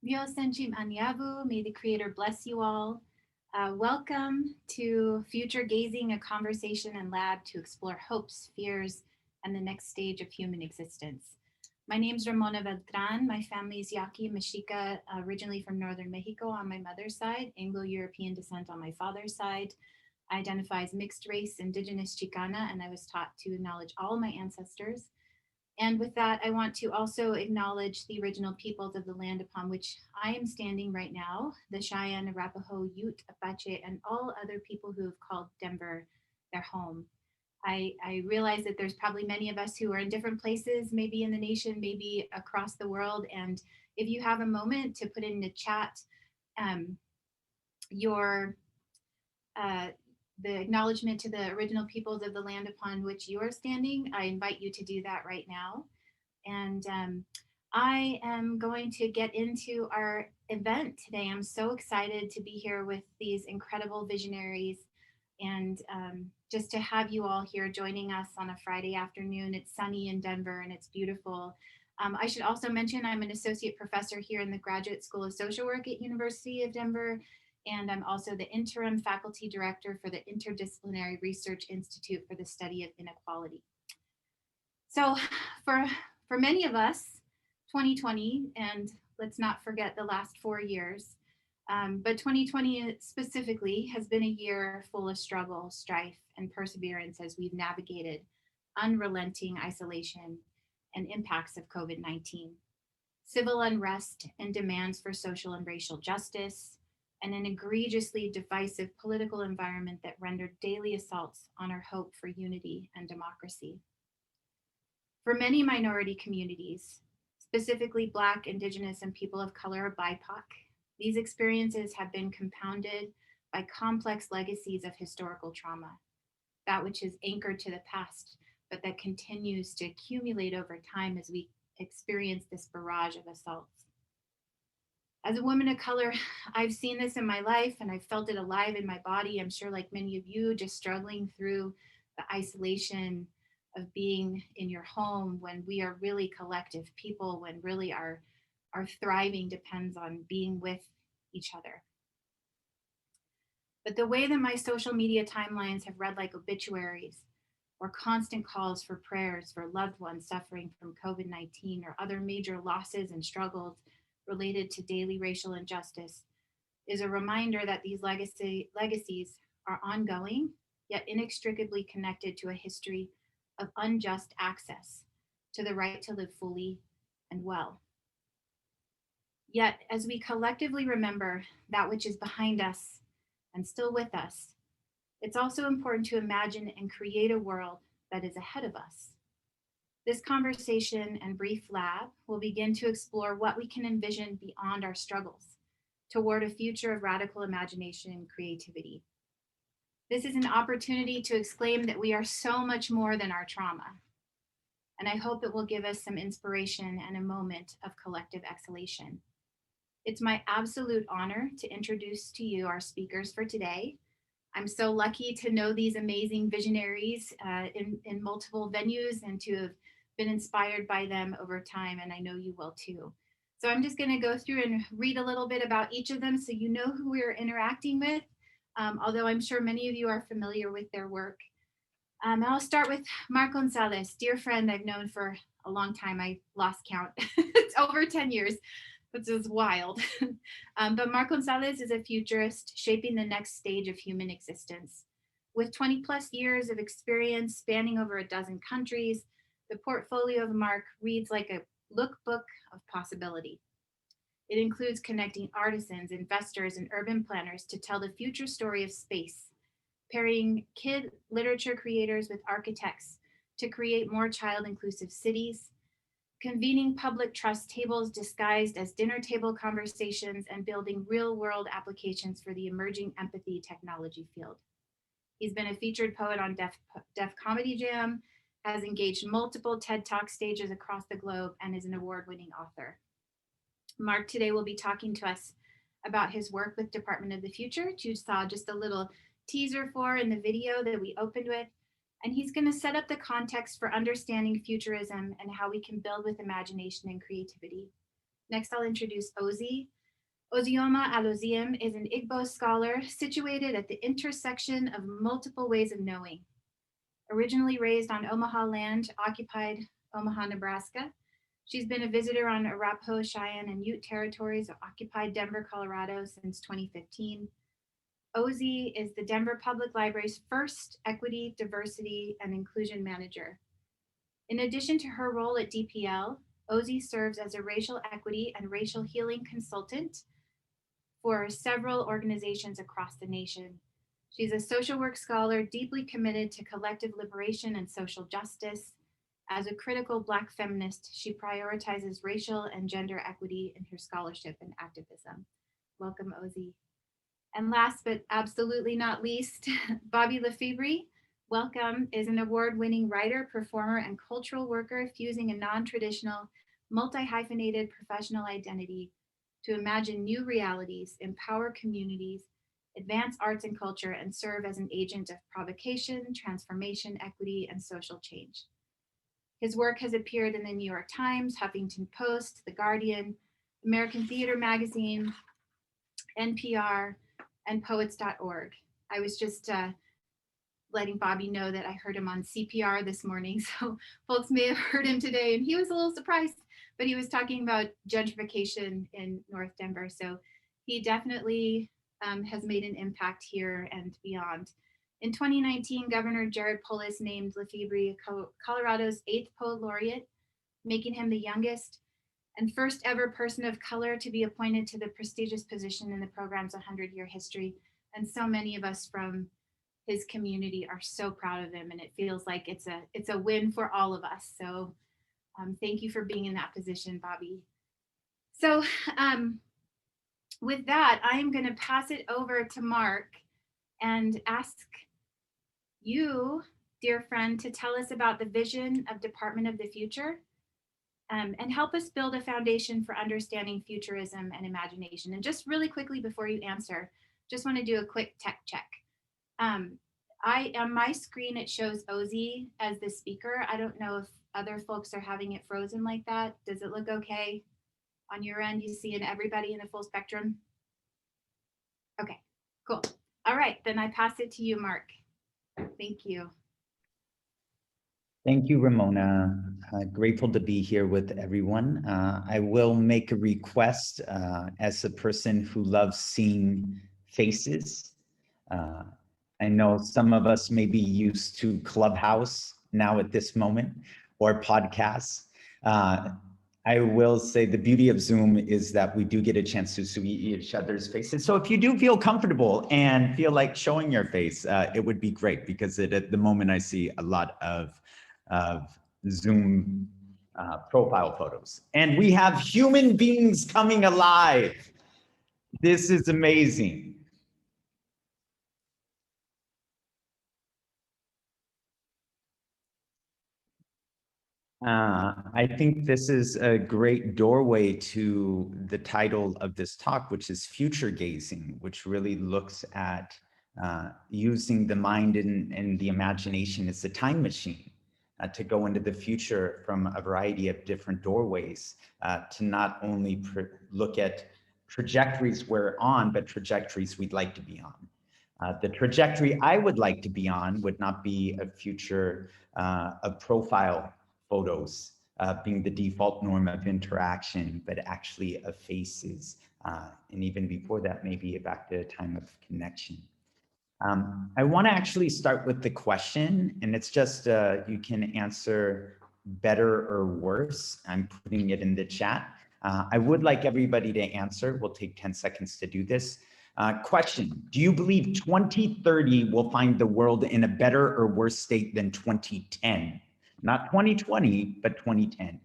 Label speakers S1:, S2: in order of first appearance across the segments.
S1: Dios Senchim Anyavu, may the Creator bless you all. Welcome to Future Gazing, a conversation and lab to explore hopes, fears, and the next stage of human existence. My name is Ramona Beltrán. My family is Yaqui Mexica, originally from northern Mexico on my mother's side, Anglo-European descent on my father's side. I identify as mixed race, indigenous Chicana, and I was taught to acknowledge all of my ancestors. And with that, I want to also acknowledge the original peoples of the land upon which I am standing right now, the Cheyenne, Arapaho, Ute, Apache, and all other people who have called Denver their home. I realize that there's probably many of us who are in different places, maybe in the nation, maybe across the world. And if you have a moment to put in the chat um, your uh, the acknowledgement to the original peoples of the land upon which you are standing, I invite you to do that right now. And I am going to get into our event today. I'm so excited to be here with these incredible visionaries and just to have you all here joining us on a Friday afternoon. It's sunny in Denver and it's beautiful. I should also mention I'm an associate professor here in the Graduate School of Social Work at University of Denver, and I'm also the interim faculty director for the Interdisciplinary Research Institute for the Study of Inequality. So for many of us, 2020, and let's not forget the last 4 years, but 2020 specifically has been a year full of struggle, strife, and perseverance as we've navigated unrelenting isolation and impacts of COVID-19, civil unrest and demands for social and racial justice, and an egregiously divisive political environment that rendered daily assaults on our hope for unity and democracy. For many minority communities, specifically Black, Indigenous, and people of color or BIPOC, these experiences have been compounded by complex legacies of historical trauma, that which is anchored to the past, but that continues to accumulate over time as we experience this barrage of assaults. As a woman of color, I've seen this in my life and I've felt it alive in my body. I'm sure, like many of you, just struggling through the isolation of being in your home when we are really collective people, when really our thriving depends on being with each other. But the way that my social media timelines have read like obituaries or constant calls for prayers for loved ones suffering from COVID-19 or other major losses and struggles related to daily racial injustice is a reminder that these legacies are ongoing, yet inextricably connected to a history of unjust access to the right to live fully and well. Yet, as we collectively remember that which is behind us and still with us, it's also important to imagine and create a world that is ahead of us. This conversation and brief lab will begin to explore what we can envision beyond our struggles toward a future of radical imagination and creativity. This is an opportunity to exclaim that we are so much more than our trauma. And I hope it will give us some inspiration and a moment of collective exhalation. It's my absolute honor to introduce to you our speakers for today. I'm so lucky to know these amazing visionaries in multiple venues and to have been inspired by them over time, and I know you will too. So I'm just going to go through and read a little bit about each of them so you know who we're interacting with, although I'm sure many of you are familiar with their work. I'll start with Mark Gonzales, dear friend I've known for a long time. I lost count. It's over 10 years, which is wild. But Mark Gonzales is a futurist shaping the next stage of human existence. With 20 plus years of experience spanning over a dozen countries, the portfolio of Mark reads like a lookbook of possibility. It includes connecting artisans, investors, and urban planners to tell the future story of space, pairing kid literature creators with architects to create more child-inclusive cities, convening public trust tables disguised as dinner table conversations, and building real-world applications for the emerging empathy technology field. He's been a featured poet on Def Comedy Jam, has engaged multiple TED Talk stages across the globe, and is an award-winning author. Mark today will be talking to us about his work with Department of the Future, which you saw just a little teaser for in the video that we opened with. And he's going to set up the context for understanding futurism and how we can build with imagination and creativity. Next, I'll introduce Ozzy. Ozioma Aloziem is an Igbo scholar situated at the intersection of multiple ways of knowing. Originally raised on Omaha land, occupied Omaha, Nebraska, she's been a visitor on Arapaho, Cheyenne, and Ute territories of occupied Denver, Colorado since 2015. Ozi is the Denver Public Library's first equity, diversity, and inclusion manager. In addition to her role at DPL, Ozi serves as a racial equity and racial healing consultant for several organizations across the nation. She's a social work scholar deeply committed to collective liberation and social justice. As a critical Black feminist, she prioritizes racial and gender equity in her scholarship and activism. Welcome, Ozi. And last but absolutely not least, Bobby Lefebre, welcome, is an award-winning writer, performer, and cultural worker fusing a non-traditional, multi-hyphenated professional identity to imagine new realities, empower communities, advance arts and culture, and serve as an agent of provocation, transformation, equity, and social change. His work has appeared in the New York Times, Huffington Post, The Guardian, American Theater Magazine, NPR, and poets.org. I was just letting Bobby know that I heard him on CPR this morning, so folks may have heard him today, and he was a little surprised, but he was talking about gentrification in North Denver, so he definitely has made an impact here and beyond. In 2019, Governor Jared Polis named Lafebre Colorado's 8th Poet Laureate, making him the youngest and first ever person of color to be appointed to the prestigious position in the program's 100-year history. And so many of us from his community are so proud of him, and it feels like it's a win for all of us. So thank you for being in that position, Bobby. So with that, I am going to pass it over to Mark and ask you, dear friend, to tell us about the vision of Department of the Future and help us build a foundation for understanding futurism and imagination. And just really quickly before you answer, just want to do a quick tech check. On my screen, it shows Ozi as the speaker. I don't know if other folks are having it frozen like that. Does it look okay on your end? You see everybody in the full spectrum? Okay, cool. All right, then I pass it to you, Mark. Thank you.
S2: Thank you, Ramona. Grateful to be here with everyone. I will make a request as a person who loves seeing faces. I know some of us may be used to Clubhouse now at this moment or podcasts. I will say the beauty of Zoom is that we do get a chance to see each other's faces. So if you do feel comfortable and feel like showing your face, it would be great, because at the moment I see a lot of Zoom profile photos. And we have human beings coming alive. This is amazing. I think this is a great doorway to the title of this talk, which is Future Gazing, which really looks at using the mind and the imagination as a time machine to go into the future from a variety of different doorways, to not only look at trajectories we're on, but trajectories we'd like to be on. The trajectory I would like to be on would not be a future of profile photos being the default norm of interaction, but actually of faces. And even before that, maybe back to a time of connection. I want to actually start with the question, and it's just you can answer better or worse. I'm putting it in the chat. I would like everybody to answer. We'll take 10 seconds to do this. Question, do you believe 2030 will find the world in a better or worse state than 2010? Not 2020, but 2010.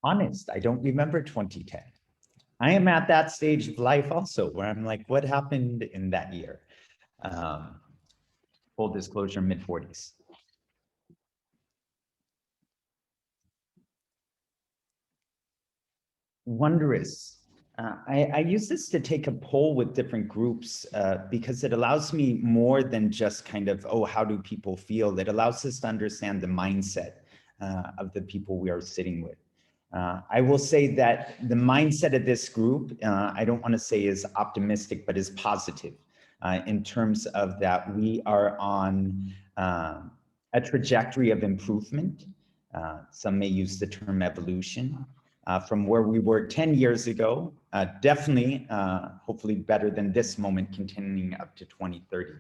S2: Honest, I don't remember 2010. I am at that stage of life also where I'm like, what happened in that year? full disclosure, mid-40s. Wondrous. I use this to take a poll with different groups because it allows me more than just kind of, oh, how do people feel? It allows us to understand the mindset of the people we are sitting with. I will say that the mindset of this group, I don't want to say is optimistic, but is positive in terms of that we are on a trajectory of improvement. Some may use the term evolution. From where we were 10 years ago, definitely, hopefully better than this moment continuing up to 2030.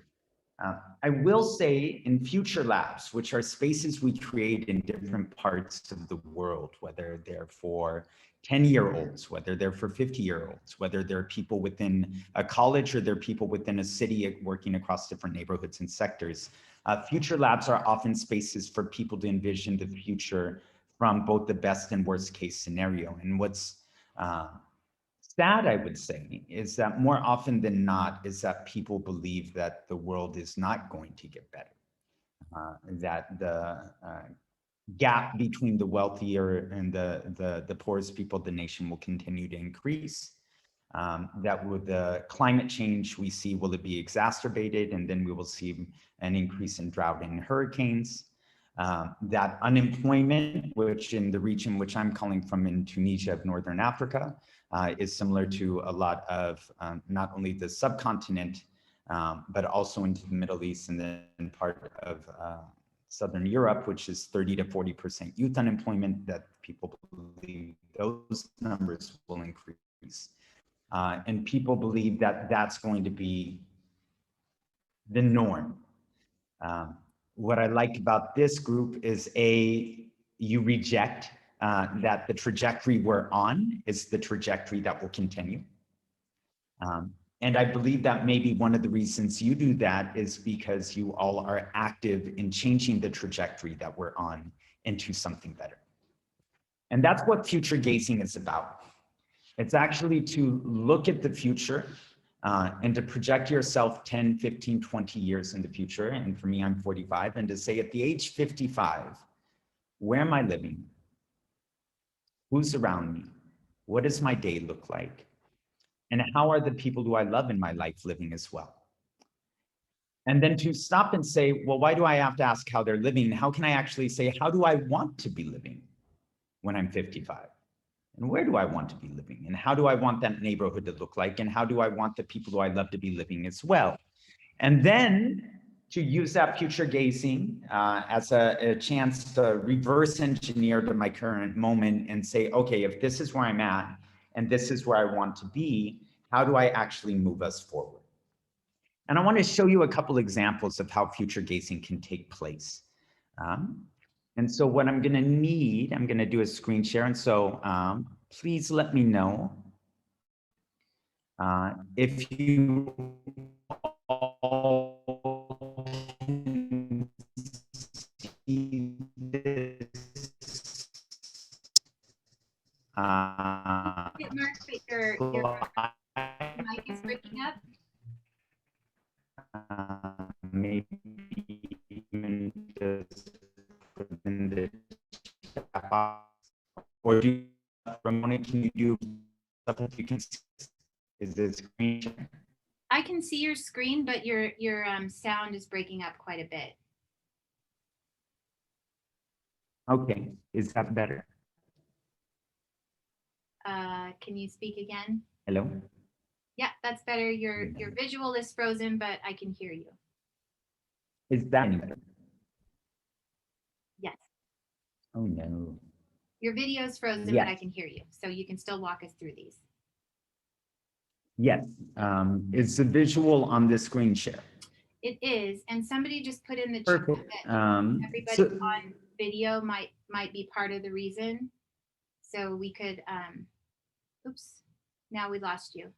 S2: I will say in future labs, which are spaces we create in different parts of the world, whether they're for 10-year-olds, whether they're for 50-year-olds, whether they're people within a college or they're people within a city working across different neighborhoods and sectors. Future labs are often spaces for people to envision the future from both the best and worst case scenario. And what's sad, I would say, is that more often than not, is that people believe that the world is not going to get better, that the gap between the wealthier and the poorest people of the nation will continue to increase, that with the climate change we see, will it be exacerbated, and then we will see an increase in drought and hurricanes. That unemployment, which in the region which I'm calling from in Tunisia of Northern Africa, is similar to a lot of not only the subcontinent, but also into the Middle East and then part of Southern Europe, which is 30 to 40% youth unemployment, that people believe those numbers will increase. And people believe that that's going to be the norm. What I like about this group is you reject that the trajectory we're on is the trajectory that will continue. And I believe that maybe one of the reasons you do that is because you all are active in changing the trajectory that we're on into something better. And that's what future gazing is about. It's actually to look at the future and to project yourself 10, 15, 20 years in the future. And for me, I'm 45, and to say at the age 55, where am I living? Who's around me? What does my day look like? And how are the people who I love in my life living as well? And then to stop and say, well, why do I have to ask how they're living? How can I actually say, how do I want to be living when I'm 55? And where do I want to be living? And how do I want that neighborhood to look like? And how do I want the people who I love to be living as well? And then to use that future gazing as a chance to reverse engineer to my current moment and say, okay, if this is where I'm at and this is where I want to be, how do I actually move us forward? And I want to show you a couple examples of how future gazing can take place. And so what I'm going to need, I'm going to do a screen share. And so please let me know if you all can see this.
S1: Mark, but your mic is breaking up.
S2: Maybe even just put in the chat box, or do Ramona, can you do something you can see? Is this screen share?
S1: I can see your screen, but your sound is breaking up quite a bit.
S2: Okay, is that better?
S1: Can you speak again?
S2: Hello?
S1: Yeah, that's better. Your visual is frozen, but I can hear you.
S2: Is that any better?
S1: Yes.
S2: Oh no.
S1: Your video is frozen,
S2: Yes.
S1: but I can hear you. So you can still walk us through these.
S2: Yes. Is the visual on the screen share?
S1: It is. And somebody just put in the
S2: Perfect.
S1: chat that everybody on video might be part of the reason. So we could, oops, now we lost you.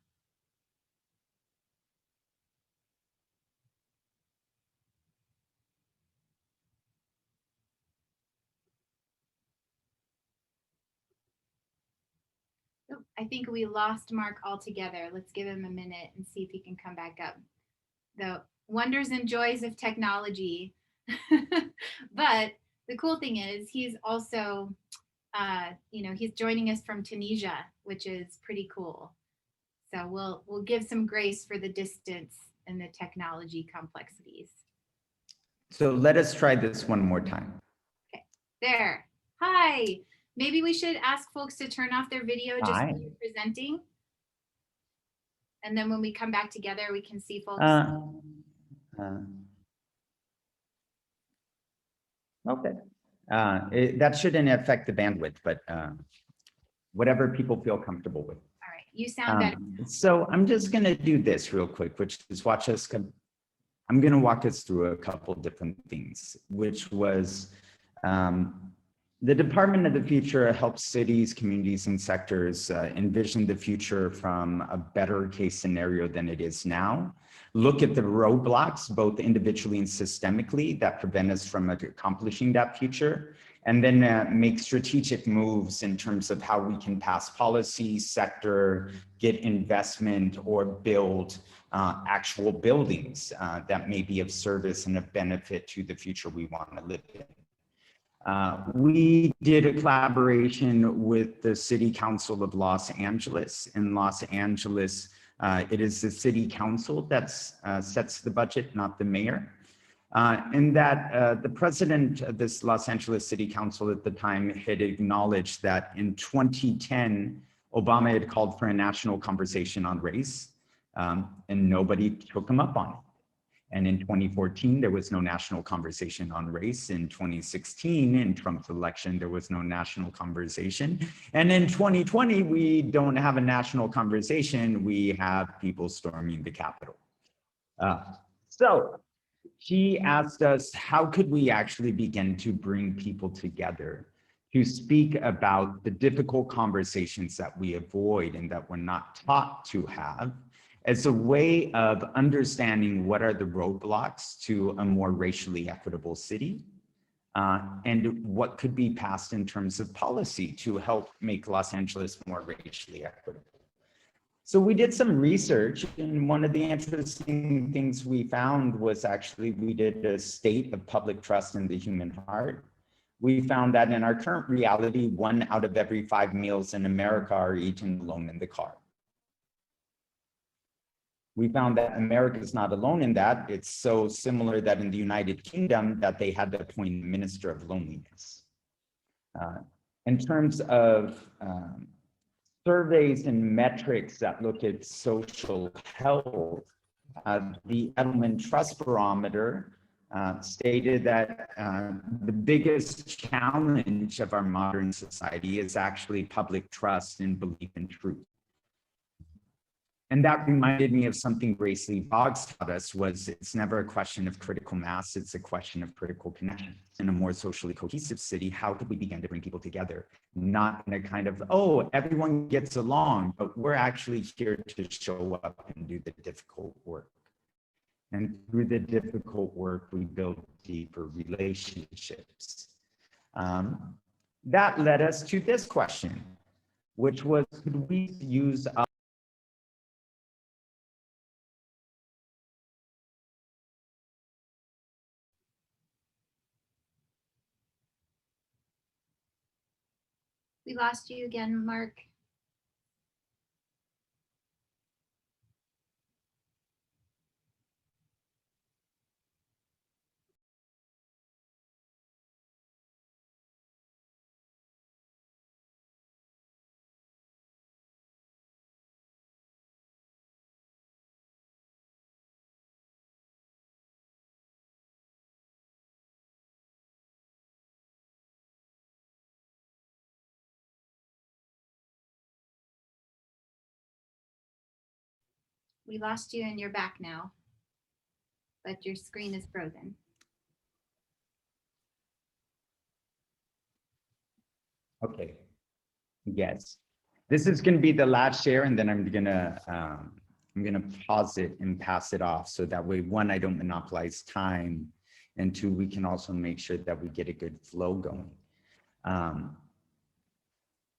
S1: Oh, I think we lost Mark altogether. Let's give him a minute and see if he can come back up. Though wonders and joys of technology. But the cool thing is he's also, he's joining us from Tunisia, which is pretty cool. So we'll give some grace for the distance and the technology complexities.
S2: So let us try this one more time.
S1: Okay, there. Hi. Maybe we should ask folks to turn off their video just
S2: Hi.
S1: when you're presenting. And then when we come back together, we can see folks.
S2: Okay. That shouldn't affect the bandwidth, but whatever people feel comfortable with.
S1: All right, you sound better.
S2: So I'm just going to do this real quick, which is watch us. I'm going to walk us through a couple different things, which was the Department of the Future helps cities, communities, and sectors envision the future from a better case scenario than it is now. Look at the roadblocks, both individually and systemically, that prevent us from accomplishing that future, and then make strategic moves in terms of how we can pass policy, sector, get investment, or build actual buildings that may be of service and of benefit to the future we want to live in. We did a collaboration with the City Council of Los Angeles. In Los Angeles, it is the City Council that sets the budget, not the mayor. And that the president of this Los Angeles City Council at the time had acknowledged that in 2010, Obama had called for a national conversation on race, and nobody took him up on it. And in 2014, there was no national conversation on race. In 2016, in Trump's election, there was no national conversation. And in 2020, we don't have a national conversation. We have people storming the Capitol. So he asked us, how could we actually begin to bring people together to speak about the difficult conversations that we avoid and that we're not taught to have, as a way of understanding what are the roadblocks to a more racially equitable city, and what could be passed in terms of policy to help make Los Angeles more racially equitable. So we did some research, and one of the interesting things we found was actually we did a state of public trust in the human heart. We found that in our current reality, 1 out of every 5 meals in America are eaten alone in the car. We found that America is not alone in that. It's so similar that in the United Kingdom that they had to appoint a minister of loneliness. In terms of surveys and metrics that look at social health, the Edelman Trust Barometer stated that the biggest challenge of our modern society is actually public trust and belief in truth. And that reminded me of something Grace Lee Boggs taught us, was it's never a question of critical mass, it's a question of critical connection. In a more socially cohesive city, how could we begin to bring people together? Not in a kind of, oh, everyone gets along, but we're actually here to show up and do the difficult work. And through the difficult work, we build deeper relationships. That led us to this question, which was, could we use
S1: We lost you again, Mark. We lost you and you're back now, but your screen is frozen.
S2: Okay, yes. This is going to be the last share, and then I'm gonna pause it and pass it off, so that way, 1, I don't monopolize time, and 2, we can also make sure that we get a good flow going.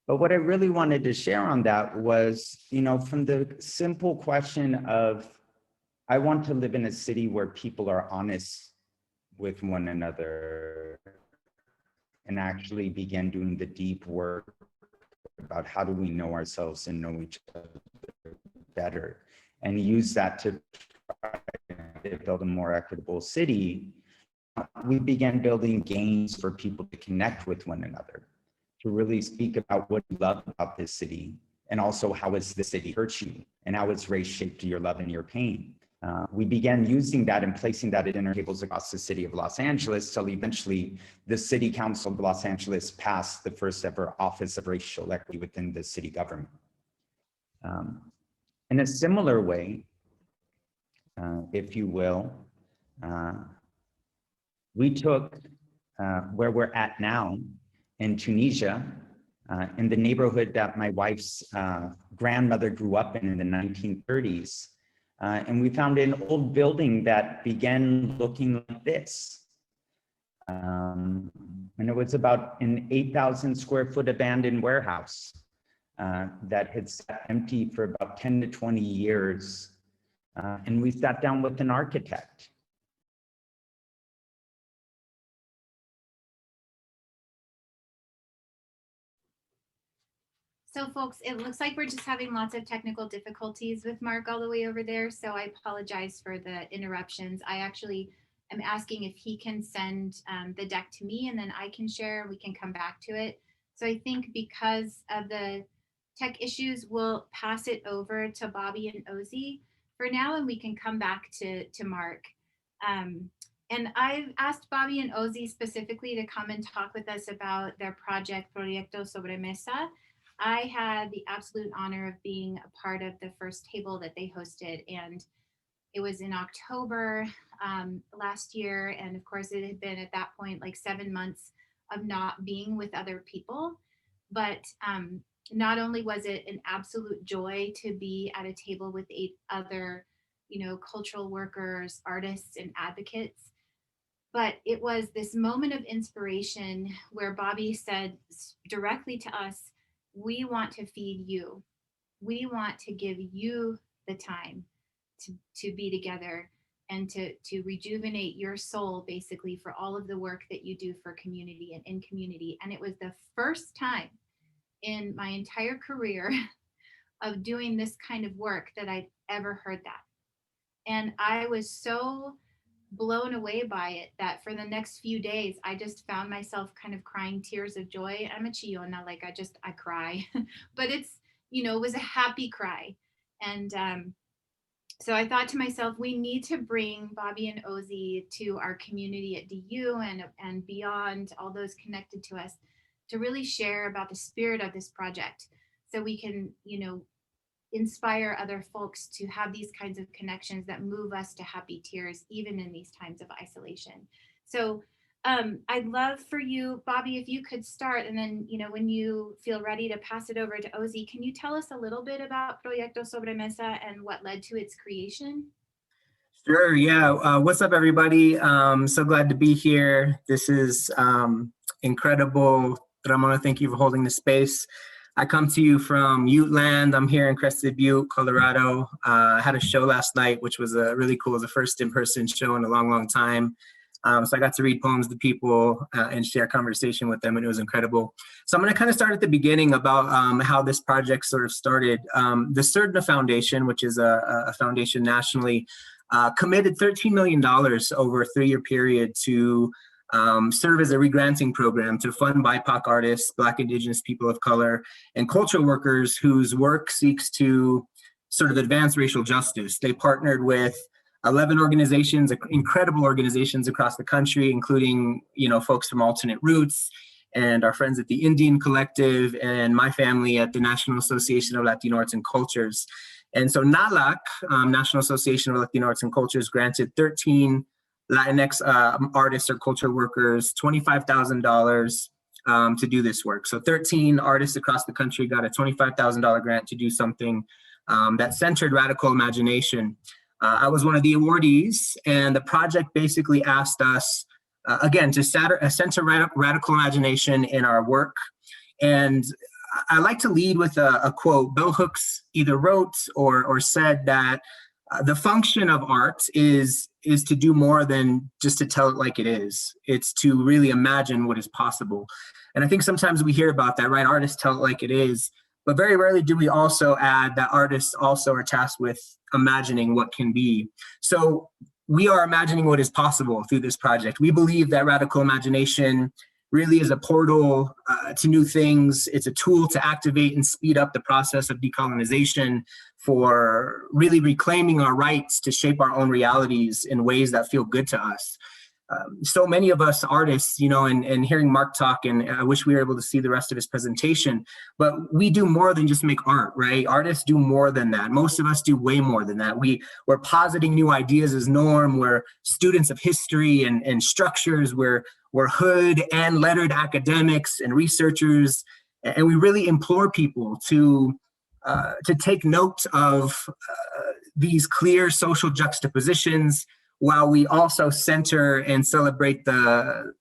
S2: But what I really wanted to share on that was, from the simple question of I want to live in a city where people are honest with one another and actually begin doing the deep work about how do we know ourselves and know each other better, and use that to try to build a more equitable city. We began building games for people to connect with one another, to really speak about what you love about this city, and also how has the city hurt you, and how has race shaped your love and your pain. We began using that and placing that at dinner tables across the city of Los Angeles, till eventually the City Council of Los Angeles passed the first ever Office of Racial Equity within the city government. In a similar way, if you will, we took where we're at now in Tunisia, in the neighborhood that my wife's grandmother grew up in the 1930s. And we found an old building that began looking like this. And it was about an 8,000 square foot abandoned warehouse that had sat empty for about 10 to 20 years. And we sat down with an architect.
S1: So folks, it looks like we're just having lots of technical difficulties with Mark all the way over there. So I apologize for the interruptions. I actually am asking if he can send the deck to me, and then I can share and we can come back to it. So I think because of the tech issues, we'll pass it over to Bobby and Ozzy for now, and we can come back to Mark. And I've asked Bobby and Ozzy specifically to come and talk with us about their project, Proyecto Sobre Mesa. I had the absolute honor of being a part of the first table that they hosted, and it was in October last year. And of course, it had been at that point like 7 months of not being with other people. But not only was it an absolute joy to be at a table with 8 other, cultural workers, artists, and advocates, but it was this moment of inspiration where Bobby said directly to us, we want to feed you. We want to give you the time to be together and to rejuvenate your soul, basically, for all of the work that you do for community and in community. And it was the first time in my entire career of doing this kind of work that I'd ever heard that. And I was so blown away by it that for the next few days I just found myself kind of crying tears of joy. I'm a chillona, like I cry, but it's, it was a happy cry. And so I thought to myself, we need to bring Bobby and Ozzy to our community at DU and beyond, all those connected to us, to really share about the spirit of this project, so we can, inspire other folks to have these kinds of connections that move us to happy tears, even in these times of isolation. So I'd love for you, Bobby, if you could start, and then, when you feel ready to pass it over to Ozzy, can you tell us a little bit about Proyecto Sobre Mesa and what led to its creation?
S3: Sure, yeah. What's up, everybody? So glad to be here. This is incredible. Ramona, thank you for holding the space. I come to you from Ute Land. I'm here in Crested Butte, Colorado. I had a show last night, which was really cool. It was the first in-person show in a long, long time. So I got to read poems to people and share conversation with them, and it was incredible. So I'm going to kind of start at the beginning about how this project sort of started. The CERDNA Foundation, which is a foundation nationally, committed $13 million over a 3-year period to serve as a regranting program to fund BIPOC artists, Black, Indigenous people of color, and cultural workers whose work seeks to sort of advance racial justice. They partnered with 11 organizations, incredible organizations across the country, including, folks from Alternate Roots and our friends at the Indian Collective and my family at the National Association of Latino Arts and Cultures. And so NALAC, National Association of Latino Arts and Cultures, granted 13 Latinx artists or culture workers $25,000 to do this work. So 13 artists across the country got a $25,000 grant to do something that centered radical imagination. I was one of the awardees, and the project basically asked us, again, to center radical imagination in our work. And I like to lead with a quote. Bell Hooks either wrote or said that the function of art is to do more than just to tell it like it is. It's to really imagine what is possible. And I think sometimes we hear about that, right? Artists tell it like it is, but very rarely do we also add that artists also are tasked with imagining what can be. So we are imagining what is possible through this project. We believe that radical imagination really is a portal to new things. It's a tool to activate and speed up the process of decolonization, for really reclaiming our rights to shape our own realities in ways that feel good to us. So many of us artists, you know, and hearing Mark talk, and I wish we were able to see the rest of his presentation, but we do more than just make art, right? Artists do more than that. Most of us do way more than that. We're positing new ideas as norm. We're students of history and structures. We're hood and lettered academics and researchers. And we really implore people to take note of these clear social juxtapositions, while we also center and celebrate the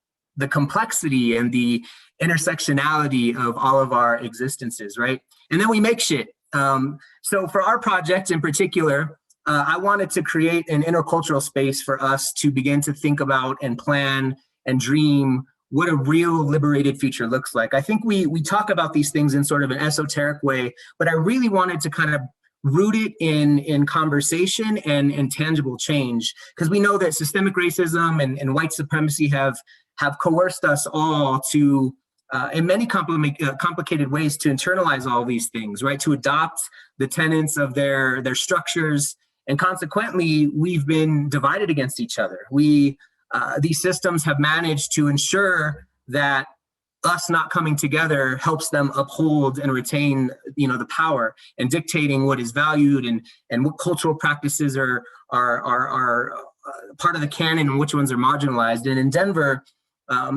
S3: complexity and the intersectionality of all of our existences, right? And then we make shit. So for our project in particular, I wanted to create an intercultural space for us to begin to think about and plan and dream what a real liberated future looks like. I think we talk about these things in sort of an esoteric way, but I really wanted to kind of root it in conversation and in tangible change, because we know that systemic racism and white supremacy have coerced us all to, in many complicated ways, to internalize all these things, right? To adopt the tenets of their structures, and consequently, we've been divided against each other. These systems have managed to ensure that us not coming together helps them uphold and retain, you know, the power and dictating what is valued and what cultural practices are part of the canon and which ones are marginalized. And in Denver,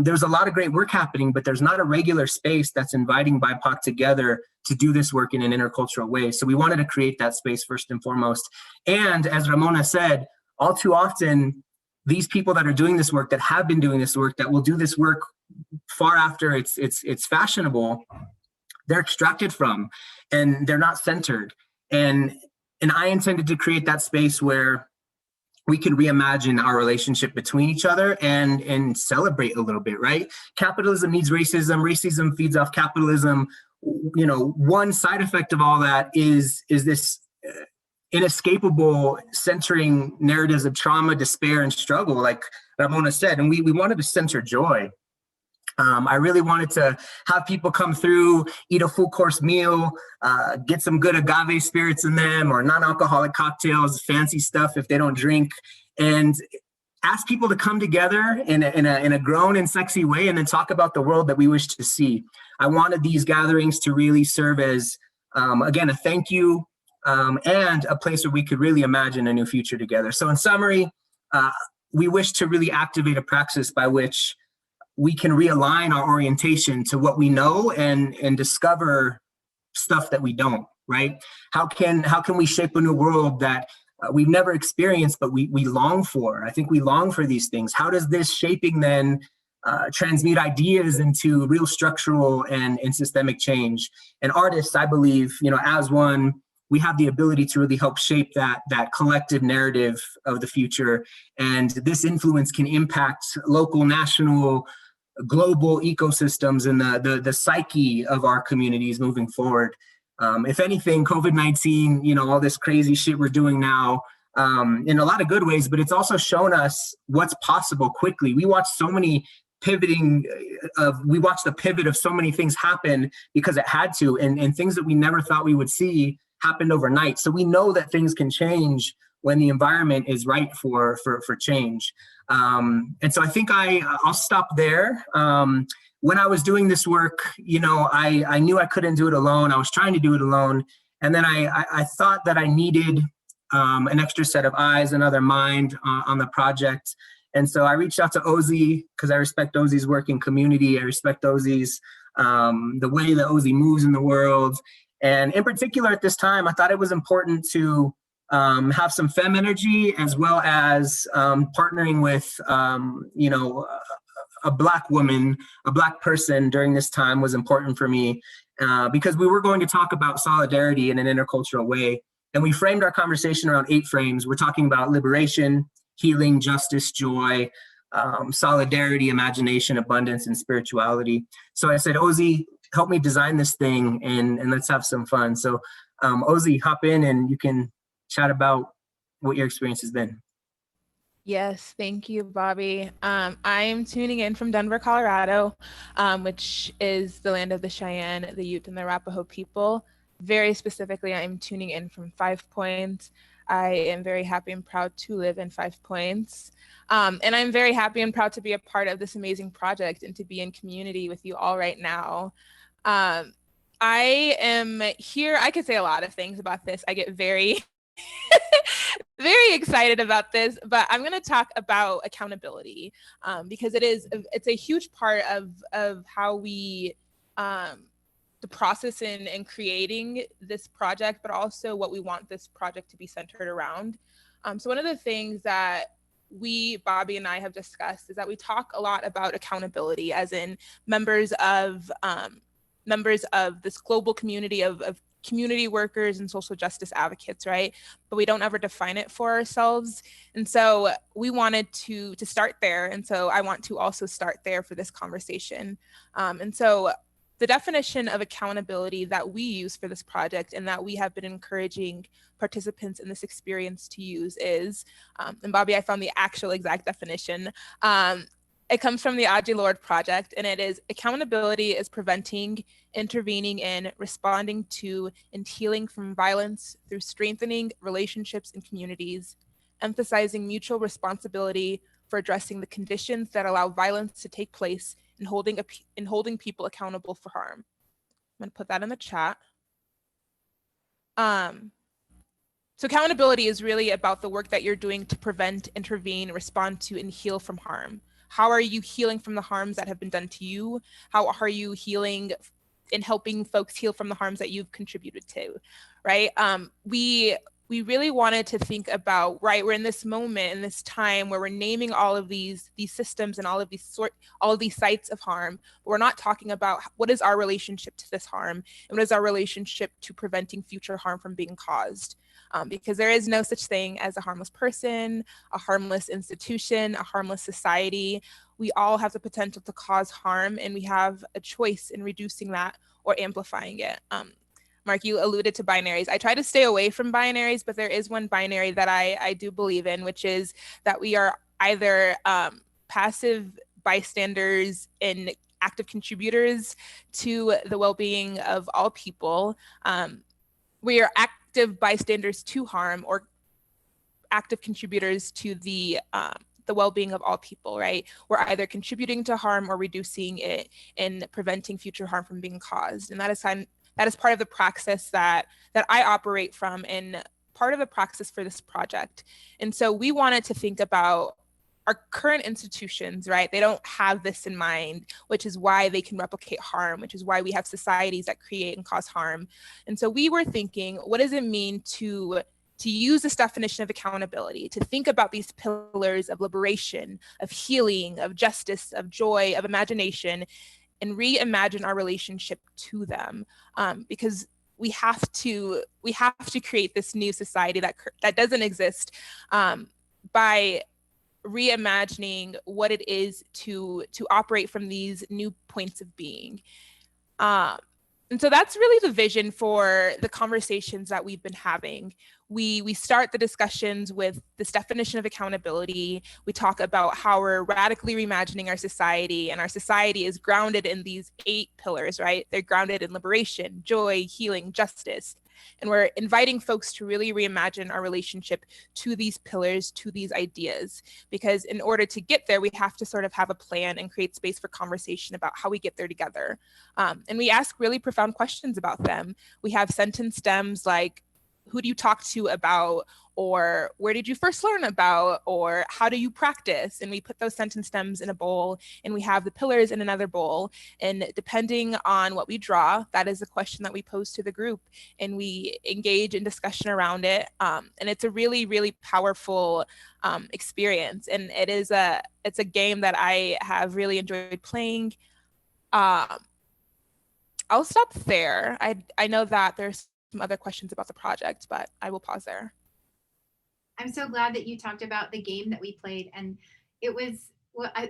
S3: there's a lot of great work happening, but there's not a regular space that's inviting BIPOC together to do this work in an intercultural way. So we wanted to create that space first and foremost. And as Ramona said, all too often, these people that are doing this work, that have been doing this work, that will do this work far after it's fashionable, they're extracted from, and they're not centered. And I intended to create that space where we can reimagine our relationship between each other and celebrate a little bit, right? Capitalism needs racism. Racism feeds off capitalism. You know, one side effect of all that is this inescapable centering narratives of trauma, despair, and struggle, like Ramona said. And we wanted to center joy. I really wanted to have people come through, eat a full course meal, get some good agave spirits in them, or non-alcoholic cocktails, fancy stuff if they don't drink, and ask people to come together in a grown and sexy way, and then talk about the world that we wish to see. I wanted these gatherings to really serve as, again, a thank you, and a place where we could really imagine a new future together. So in summary, we wish to really activate a praxis by which we can realign our orientation to what we know and discover stuff that we don't, right? How can we shape a new world that we've never experienced, but we long for? I think we long for these things. How does this shaping then transmute ideas into real structural and systemic change? And artists, I believe, you know, as one, we have the ability to really help shape that collective narrative of the future. And this influence can impact local, national, global ecosystems and the psyche of our communities moving forward. If anything, COVID-19, you know, all this crazy shit we're doing now, in a lot of good ways, but it's also shown us what's possible quickly. We watched so many we watched the pivot of so many things happen because it had to, and things that we never thought we would see happened overnight. So we know that things can change when the environment is right for change. And so I think I'll stop there. When I was doing this work, you know, I knew I couldn't do it alone. I was trying to do it alone. And then I thought that I needed an extra set of eyes, another mind on the project. And so I reached out to Ozzy because I respect Ozzy's work in community. I respect Ozzy's, the way that Ozzy moves in the world. And in particular at this time, I thought it was important to have some femme energy, as well as partnering with, you know, a Black woman, a Black person during this time was important for me because we were going to talk about solidarity in an intercultural way. And we framed our conversation around 8 frames. We're talking about liberation, healing, justice, joy, solidarity, imagination, abundance, and spirituality. So I said, Ozzy, help me design this thing and let's have some fun. So Ozzy, hop in and you can chat about what your experience has been.
S4: Yes, thank you, Bobby. I'm tuning in from Denver, Colorado, which is the land of the Cheyenne, the Ute, and the Arapaho people. Very specifically, I'm tuning in from 5 Points. I am very happy and proud to live in 5 Points. And I'm very happy and proud to be a part of this amazing project and to be in community with you all right now. I am here. I could say a lot of things about this. I get very very excited about this, but I'm going to talk about accountability because it's a huge part of how we the process in creating this project, but also what we want this project to be centered around. So one of the things that Bobby and I have discussed is that we talk a lot about accountability as in members of this global community of community workers and social justice advocates, right? But we don't ever define it for ourselves. And so we wanted to start there. And so I want to also start there for this conversation. And so the definition of accountability that we use for this project and that we have been encouraging participants in this experience to use is, and Bobby, I found the actual exact definition. It comes from the Audre Lorde Project, and it is accountability is preventing, intervening in, responding to, and healing from violence through strengthening relationships and communities, emphasizing mutual responsibility for addressing the conditions that allow violence to take place and holding people accountable for harm. I'm gonna put that in the chat. So accountability is really about the work that you're doing to prevent, intervene, respond to, and heal from harm. How are you healing from the harms that have been done to you? How are you healing and helping folks heal from the harms that you've contributed to, right? We really wanted to think about, right, we're in this moment, in this time where we're naming all of these systems and all of these sites of harm, but we're not talking about what is our relationship to this harm and what is our relationship to preventing future harm from being caused. Because there is no such thing as a harmless person, a harmless institution, a harmless society. We all have the potential to cause harm, and we have a choice in reducing that or amplifying it. Mark, you alluded to binaries. I try to stay away from binaries, but there is one binary that I do believe in, which is that we are either passive bystanders and active contributors to the well-being of all people. We are active bystanders to harm or active contributors to the well-being of all people, right? We're either contributing to harm or reducing it and preventing future harm from being caused. And that is part of the praxis that I operate from and part of the praxis for this project. And so we wanted to think about our current institutions, right? They don't have this in mind, which is why they can replicate harm, which is why we have societies that create and cause harm. And so we were thinking, what does it mean to use this definition of accountability, to think about these pillars of liberation, of healing, of justice, of joy, of imagination, and reimagine our relationship to them, because we have to create this new society that doesn't exist by reimagining what it is to operate from these new points of being. And so that's really the vision for the conversations that we've been having. We start the discussions with this definition of accountability. We talk about how we're radically reimagining our society, and our society is grounded in these 8 pillars, right? They're grounded in liberation, joy, healing, justice. And we're inviting folks to really reimagine our relationship to these pillars, to these ideas, because in order to get there, we have to sort of have a plan and create space for conversation about how we get there together. And we ask really profound questions about them. We have sentence stems like, who do you talk to about, or where did you first learn about, or how do you practice? And we put those sentence stems in a bowl, and we have the pillars in another bowl. And depending on what we draw, that is the question that we pose to the group, and we engage in discussion around it. And it's a really, really powerful experience. And it's a game that I have really enjoyed playing. I'll stop there. I know that there's some other questions about the project, but I will pause there.
S1: I'm so glad that you talked about the game that we played, and it was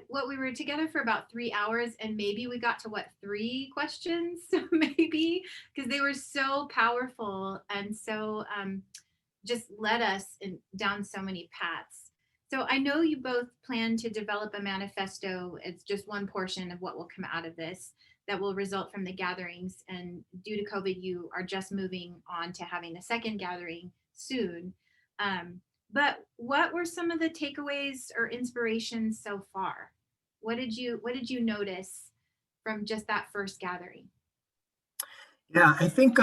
S1: what we were together for about 3 hours, and maybe we got to 3 questions, maybe, because they were so powerful and so just led us down so many paths. So I know you both plan to develop a manifesto. It's just one portion of what will come out of this that will result from the gatherings. And due to COVID, you are just moving on to having a second gathering soon. But what were some of the takeaways or inspirations so far? What did you notice from just that first gathering?
S3: Yeah, I think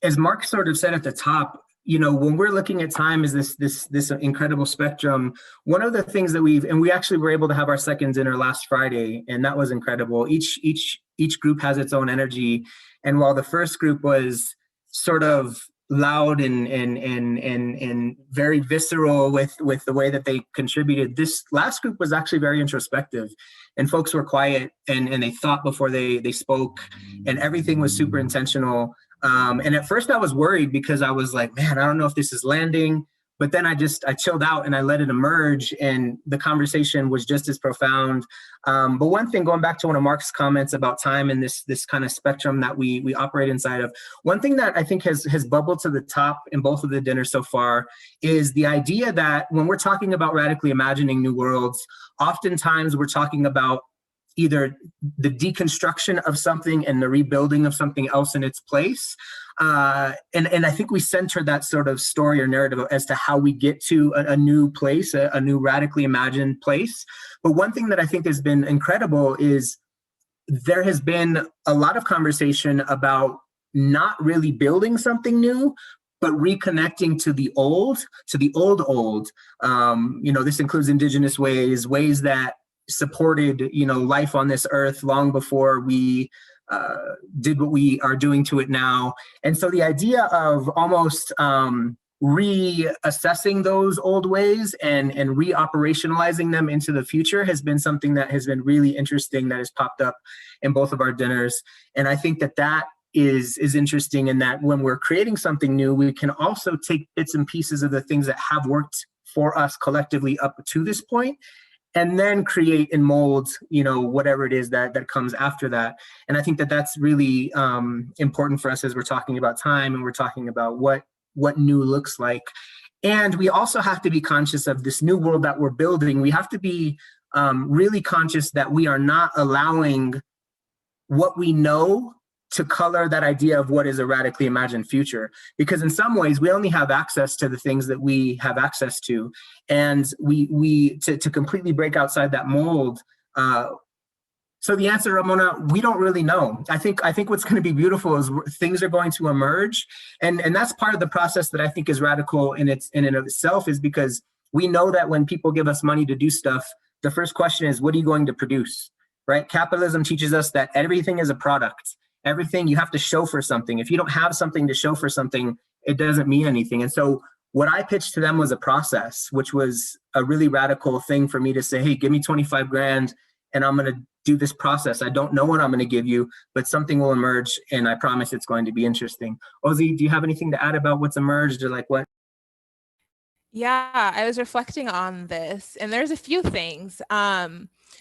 S3: as Mark sort of said at the top, when we're looking at time as this incredible spectrum, one of the things that we actually were able to have our second dinner last Friday, and that was incredible. Each group has its own energy, and while the first group was sort of loud and very visceral with the way that they contributed, this last group was actually very introspective, and folks were quiet and they thought before they spoke, and everything was super intentional. And at first I was worried because I was like, man, I don't know if this is landing. But then I chilled out and I let it emerge, and the conversation was just as profound. But one thing, going back to one of Mark's comments about time and this kind of spectrum that we operate inside of, one thing that I think has bubbled to the top in both of the dinners so far is the idea that when we're talking about radically imagining new worlds, oftentimes we're talking about either the deconstruction of something and the rebuilding of something else in its place. And I think we center that sort of story or narrative as to how we get to a new place, a new radically imagined place. But one thing that I think has been incredible is there has been a lot of conversation about not really building something new, but reconnecting to the old. This includes indigenous ways that supported, life on this earth long before we did what we are doing to it now. And so the idea of almost reassessing those old ways and reoperationalizing them into the future has been something that has been really interesting, that has popped up in both of our dinners. And I think that is interesting in that when we're creating something new, we can also take bits and pieces of the things that have worked for us collectively up to this point, and then create and mold, whatever it is that comes after that. And I think that that's really important for us as we're talking about time and we're talking about what new looks like. And we also have to be conscious of this new world that we're building. We have to be really conscious that we are not allowing what we know to color that idea of what is a radically imagined future. Because in some ways, we only have access to the things that we have access to. And to completely break outside that mold. So the answer, Ramona, we don't really know. I think what's going to be beautiful is things are going to emerge. And that's part of the process that I think is radical in and of itself, is because we know that when people give us money to do stuff, the first question is, what are you going to produce, right? Capitalism teaches us that everything is a product. Everything you have to show for something. If you don't have something to show for something, it doesn't mean anything. And so what I pitched to them was a process, which was a really radical thing for me to say, hey, give me 25 grand and I'm going to do this process. I don't know what I'm going to give you, but something will emerge, and I promise it's going to be interesting. Ozzy, do you have anything to add about what's emerged, or like what?
S4: Yeah, I was reflecting on this, and there's a few things.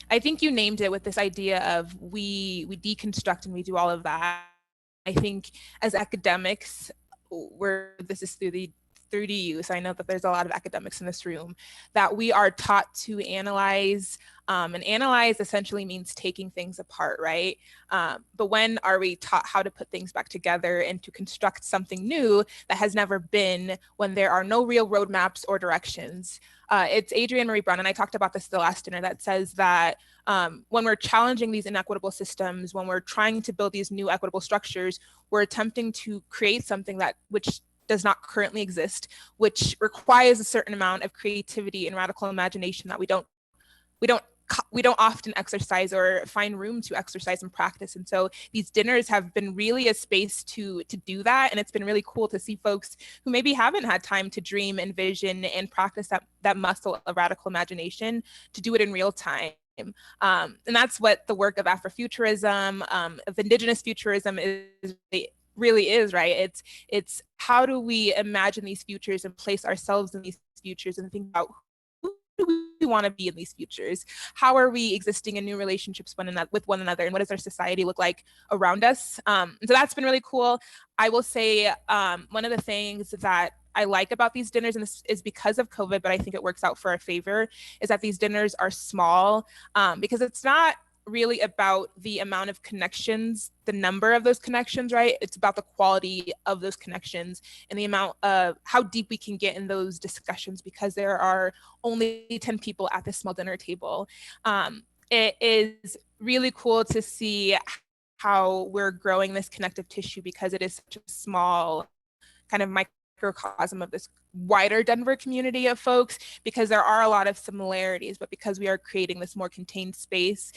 S4: I think you named it with this idea of we deconstruct and we do all of that. I think as academics, this is through the use, I know that there's a lot of academics in this room, that we are taught to analyze, and analyze essentially means taking things apart, right? But when are we taught how to put things back together and to construct something new that has never been, when there are no real roadmaps or directions? It's Adrienne Marie Brown, and I talked about this the last dinner, that says that when we're challenging these inequitable systems, when we're trying to build these new equitable structures, we're attempting to create something which does not currently exist, which requires a certain amount of creativity and radical imagination that we don't often exercise or find room to exercise and practice. And so these dinners have been really a space to do that. And it's been really cool to see folks who maybe haven't had time to dream, envision, and practice that muscle of radical imagination, to do it in real time. And that's what the work of Afrofuturism, of Indigenous futurism is really is, right? It's how do we imagine these futures and place ourselves in these futures and think about who do we want to be in these futures? How are we existing in new relationships with one another? And what does our society look like around us? So that's been really cool. I will say one of the things that I like about these dinners, and this is because of COVID, but I think it works out for our favor, is that these dinners are small because it's not really about the amount of connections, the number of those connections, right? It's about the quality of those connections and the amount of how deep we can get in those discussions, because there are only 10 people at this small dinner table. It is really cool to see how we're growing this connective tissue, because it is such a small kind of microcosm of this wider Denver community of folks, because there are a lot of similarities, but because we are creating this more contained space,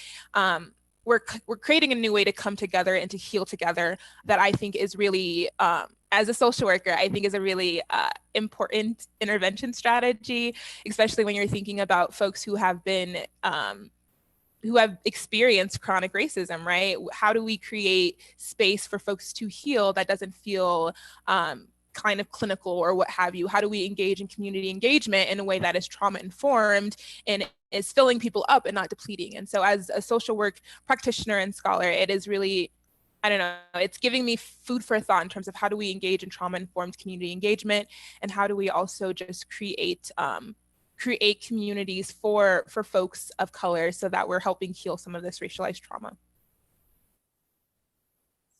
S4: we're creating a new way to come together and to heal together that I think is really, as a social worker, I think is a really important intervention strategy, especially when you're thinking about folks who have been who have experienced chronic racism, right? How do we create space for folks to heal that doesn't feel kind of clinical or what have you? How do we engage in community engagement in a way that is trauma informed and is filling people up and not depleting? And so as a social work practitioner and scholar, it is really, I don't know, it's giving me food for thought in terms of how do we engage in trauma informed community engagement, and how do we also just create communities for folks of color so that we're helping heal some of this racialized trauma.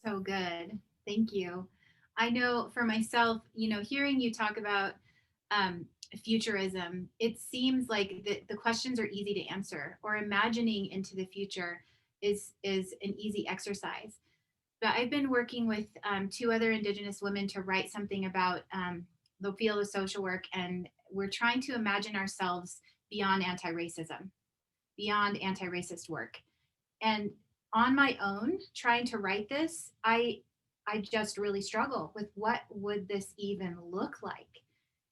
S1: So good. Thank you. I know for myself, hearing you talk about futurism, it seems like the questions are easy to answer, or imagining into the future is an easy exercise. But I've been working with two other Indigenous women to write something about the field of social work, and we're trying to imagine ourselves beyond anti-racism, beyond anti-racist work. And on my own, trying to write this, I just really struggle with what would this even look like.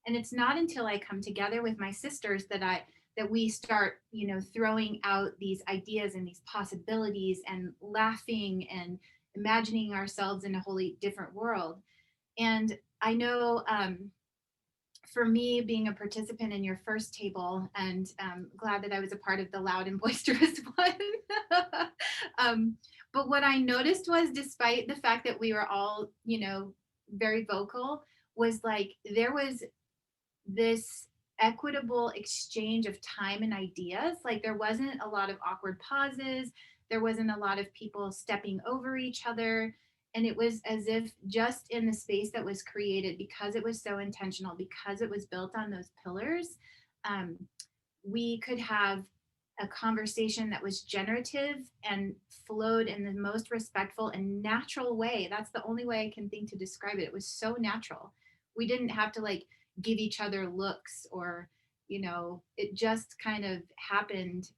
S1: And it's not until I come together with my sisters that we start, throwing out these ideas and these possibilities and laughing and imagining ourselves in a wholly different world. And I know for me, being a participant in your first table, and glad that I was a part of the loud and boisterous one. But what I noticed was, despite the fact that we were all, very vocal, was like there was this equitable exchange of time and ideas. Like there wasn't a lot of awkward pauses. There wasn't a lot of people stepping over each other. And it was as if just in the space that was created, because it was so intentional, because it was built on those pillars, we could have a conversation that was generative and flowed in the most respectful and natural way. That's the only way I can think to describe it. It was so natural. We didn't have to give each other looks, or, it just kind of happened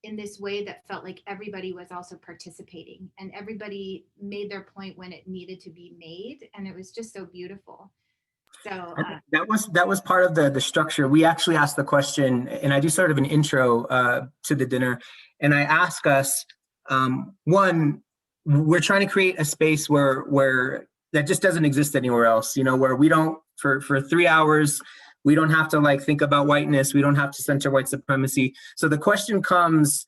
S1: in this way that felt like everybody was also participating, and everybody made their point when it needed to be made. And it was just so beautiful. So
S3: that was part of the structure. We actually asked the question, and I do sort of an intro to the dinner, and I ask us, one, we're trying to create a space where that just doesn't exist anywhere else, where we don't, for 3 hours, we don't have to think about whiteness, we don't have to center white supremacy. So the question comes,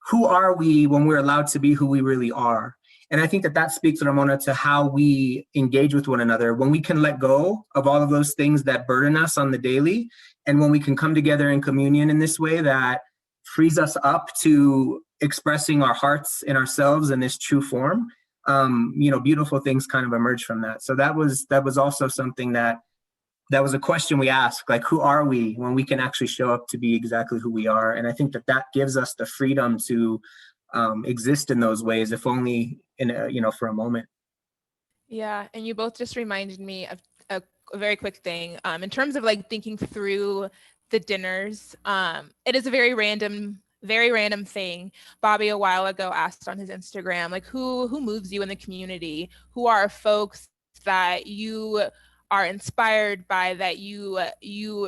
S3: who are we when we're allowed to be who we really are? And I think that speaks, Ramona, to how we engage with one another. When we can let go of all of those things that burden us on the daily, and when we can come together in communion in this way that frees us up to expressing our hearts and ourselves in this true form, beautiful things kind of emerge from that. So that was also something that was a question we asked, who are we when we can actually show up to be exactly who we are? And I think that gives us the freedom to exist in those ways, if only for a moment.
S4: Yeah, and you both just reminded me of a very quick thing. In terms of thinking through the dinners, it is a very random thing. Bobby a while ago asked on his Instagram, who moves you in the community? Who are folks that you are inspired by, that you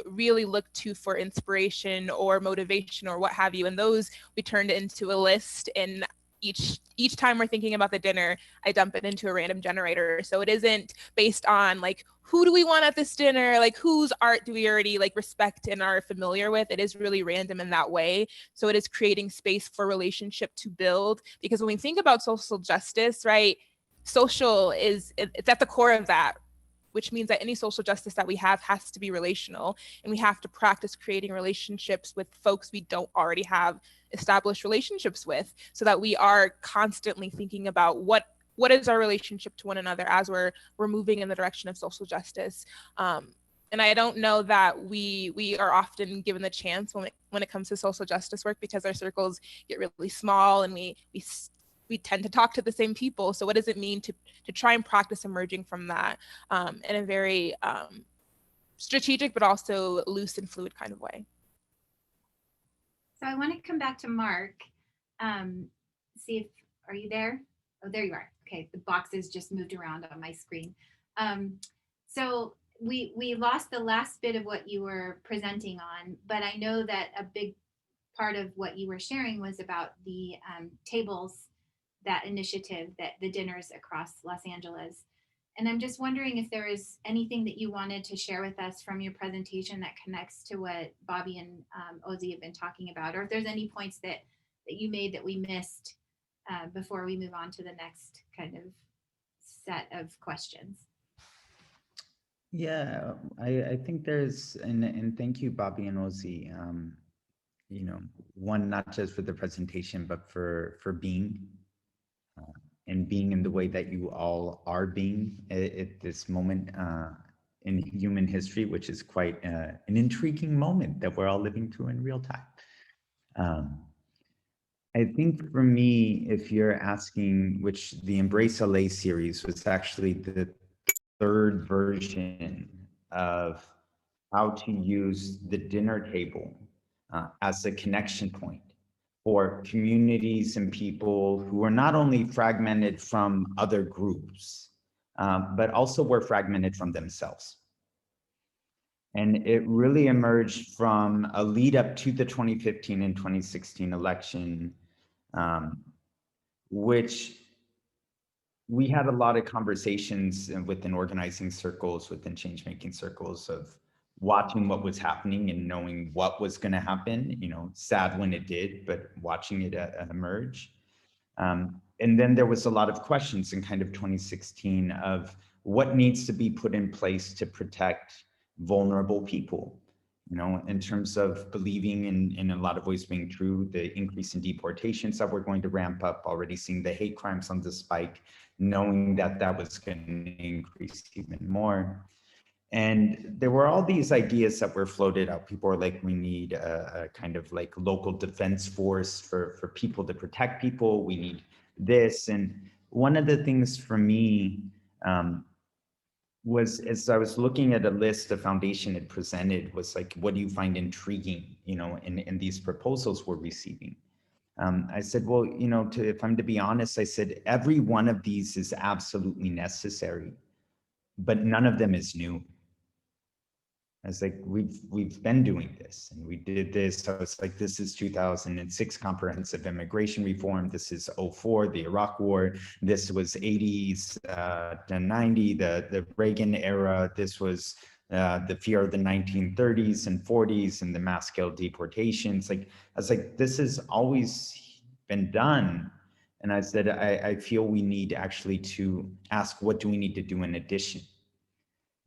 S4: really look to for inspiration or motivation or what have you? And those we turned into a list. And each time we're thinking about the dinner, I dump it into a random generator. So it isn't based on like, who do we want at this dinner? Like, whose art do we already like respect and are familiar with? It is really random in that way. So it is creating space for relationship to build, because when we think about social justice, right, social it's at the core of that, which means that any social justice that we have has to be relational, and we have to practice creating relationships with folks we don't already have established relationships with, so that we are constantly thinking about what is our relationship to one another as we're moving in the direction of social justice. And I don't know that we are often given the chance when it comes to social justice work, because our circles get really small and we tend to talk to the same people. So what does it mean to try and practice emerging from that in a very strategic, but also loose and fluid kind of way?
S1: So I want to come back to Mark. See if, are you there? Oh, there you are. Okay, the boxes just moved around on my screen. So we lost the last bit of what you were presenting on, but I know that a big part of what you were sharing was about the tables, that initiative, that the dinners across Los Angeles. And I'm just wondering if there is anything that you wanted to share with us from your presentation that connects to what Bobby and Ozzy have been talking about, or if there's any points that you made that we missed before we move on to the next kind of set of questions.
S2: Yeah, I think there's, and thank you, Bobby and Ozzy. You know, one, not just for the presentation, but for being and being in the way that you all are being at this moment in human history, which is quite an intriguing moment that we're all living through in real time. I think for me, if you're asking, which the Embrace LA series was actually the third version of how to use the dinner table as a connection point for communities and people who are not only fragmented from other groups, but also were fragmented from themselves. And it really emerged from a lead up to the 2015 and 2016 election, which we had a lot of conversations within organizing circles, within change-making circles, of watching what was happening and knowing what was going to happen. You know, sad when it did, but watching it emerge. And then there was a lot of questions in kind of 2016 of what needs to be put in place to protect vulnerable people, you know, in terms of believing in a lot of ways being true, the increase in deportations that we're going to ramp up, already seeing the hate crimes on the spike, knowing that that was going to increase even more. And there were all these ideas that were floated out. People were like, we need a kind of like local defense force for people to protect people. We need this. And one of the things for me was, as I was looking at a list the foundation had presented, was like, what do you find intriguing, you know, in these proposals we're receiving? I said, well, you know, if I'm to be honest, I said, every one of these is absolutely necessary, but none of them is new. I was like, we've been doing this, and we did this. I was like, this is 2006 comprehensive immigration reform. This is 04, the Iraq War. This was 80s to 90, the Reagan era. This was the fear of the 1930s and 40s and the mass scale deportations. Like, I was like, this has always been done. And I said, I feel we need actually to ask, what do we need to do in addition?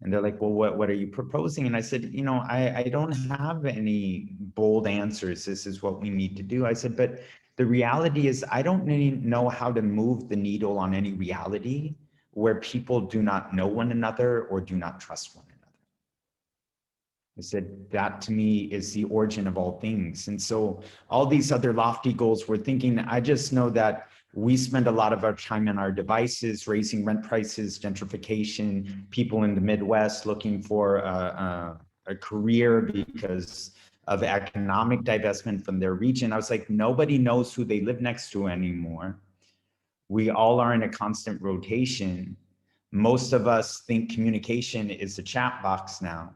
S2: And they're like, well, what are you proposing? And I said, you know, I don't have any bold answers. This is what we need to do. I said, but the reality is I don't know how to move the needle on any reality where people do not know one another or do not trust one another. I said, that to me is the origin of all things. And so all these other lofty goals we're thinking, I just know that we spend a lot of our time on our devices, raising rent prices, gentrification, people in the Midwest looking for a career because of economic divestment from their region. I was like, nobody knows who they live next to anymore. We all are in a constant rotation. Most of us think communication is a chat box now.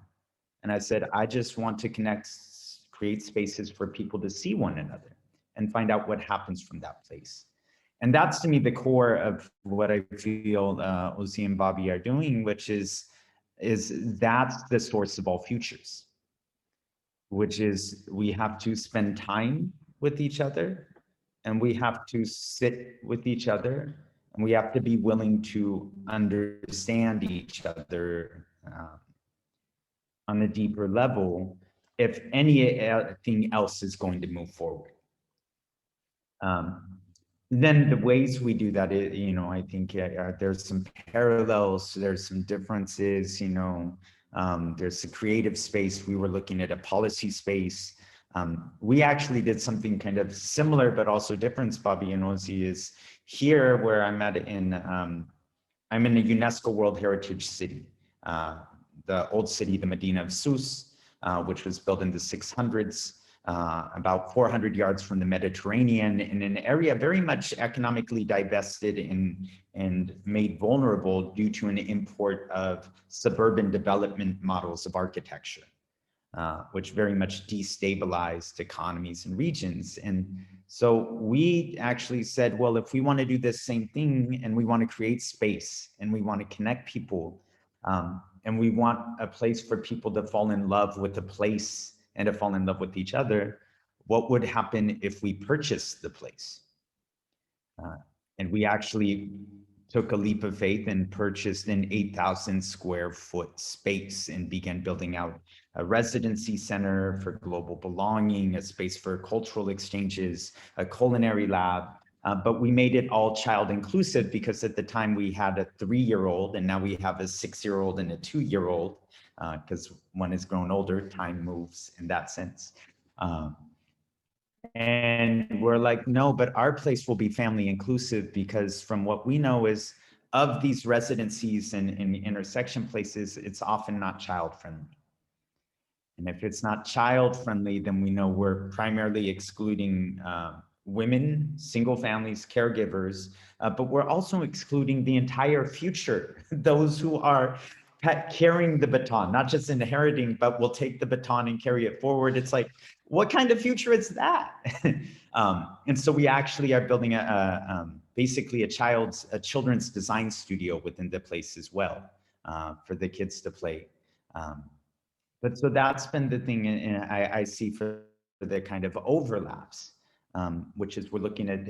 S2: And I said, I just want to connect, create spaces for people to see one another and find out what happens from that place. And that's to me the core of what I feel Ozzy and Bobby are doing, which is that's the source of all futures, which is we have to spend time with each other, and we have to sit with each other, and we have to be willing to understand each other on a deeper level if anything else is going to move forward. Then the ways we do that, I think there's some parallels, there's some differences, there's a creative space. We were looking at a policy space. We actually did something kind of similar, but also different, Bobby and Ozzy, is here where I'm at I'm in a UNESCO World Heritage City, the old city, the Medina of Sus, which was built in the 600s. About 400 yards from the Mediterranean, in an area very much economically divested and made vulnerable due to an import of suburban development models of architecture, which very much destabilized economies and regions. And so we actually said, well, if we want to do this same thing and we want to create space and we want to connect people, and we want a place for people to fall in love with the place and to fall in love with each other, what would happen if we purchased the place? And we actually took a leap of faith and purchased an 8,000 square foot space and began building out a residency center for global belonging, a space for cultural exchanges, a culinary lab. But we made it all child inclusive because at the time we had a 3-year-old and now we have a 6-year-old and a 2-year-old. Because one is grown older, time moves in that sense. And we're like, no, but our place will be family inclusive, because from what we know is of these residencies and intersection places, it's often not child friendly. And if it's not child friendly, then we know we're primarily excluding women, single families, caregivers, but we're also excluding the entire future, those who are carrying the baton, not just inheriting, but will take the baton and carry it forward. It's like, what kind of future is that? And so we actually are building basically a children's design studio within the place as well, for the kids to play. But so that's been the thing, and I see for the kind of overlaps, which is we're looking at,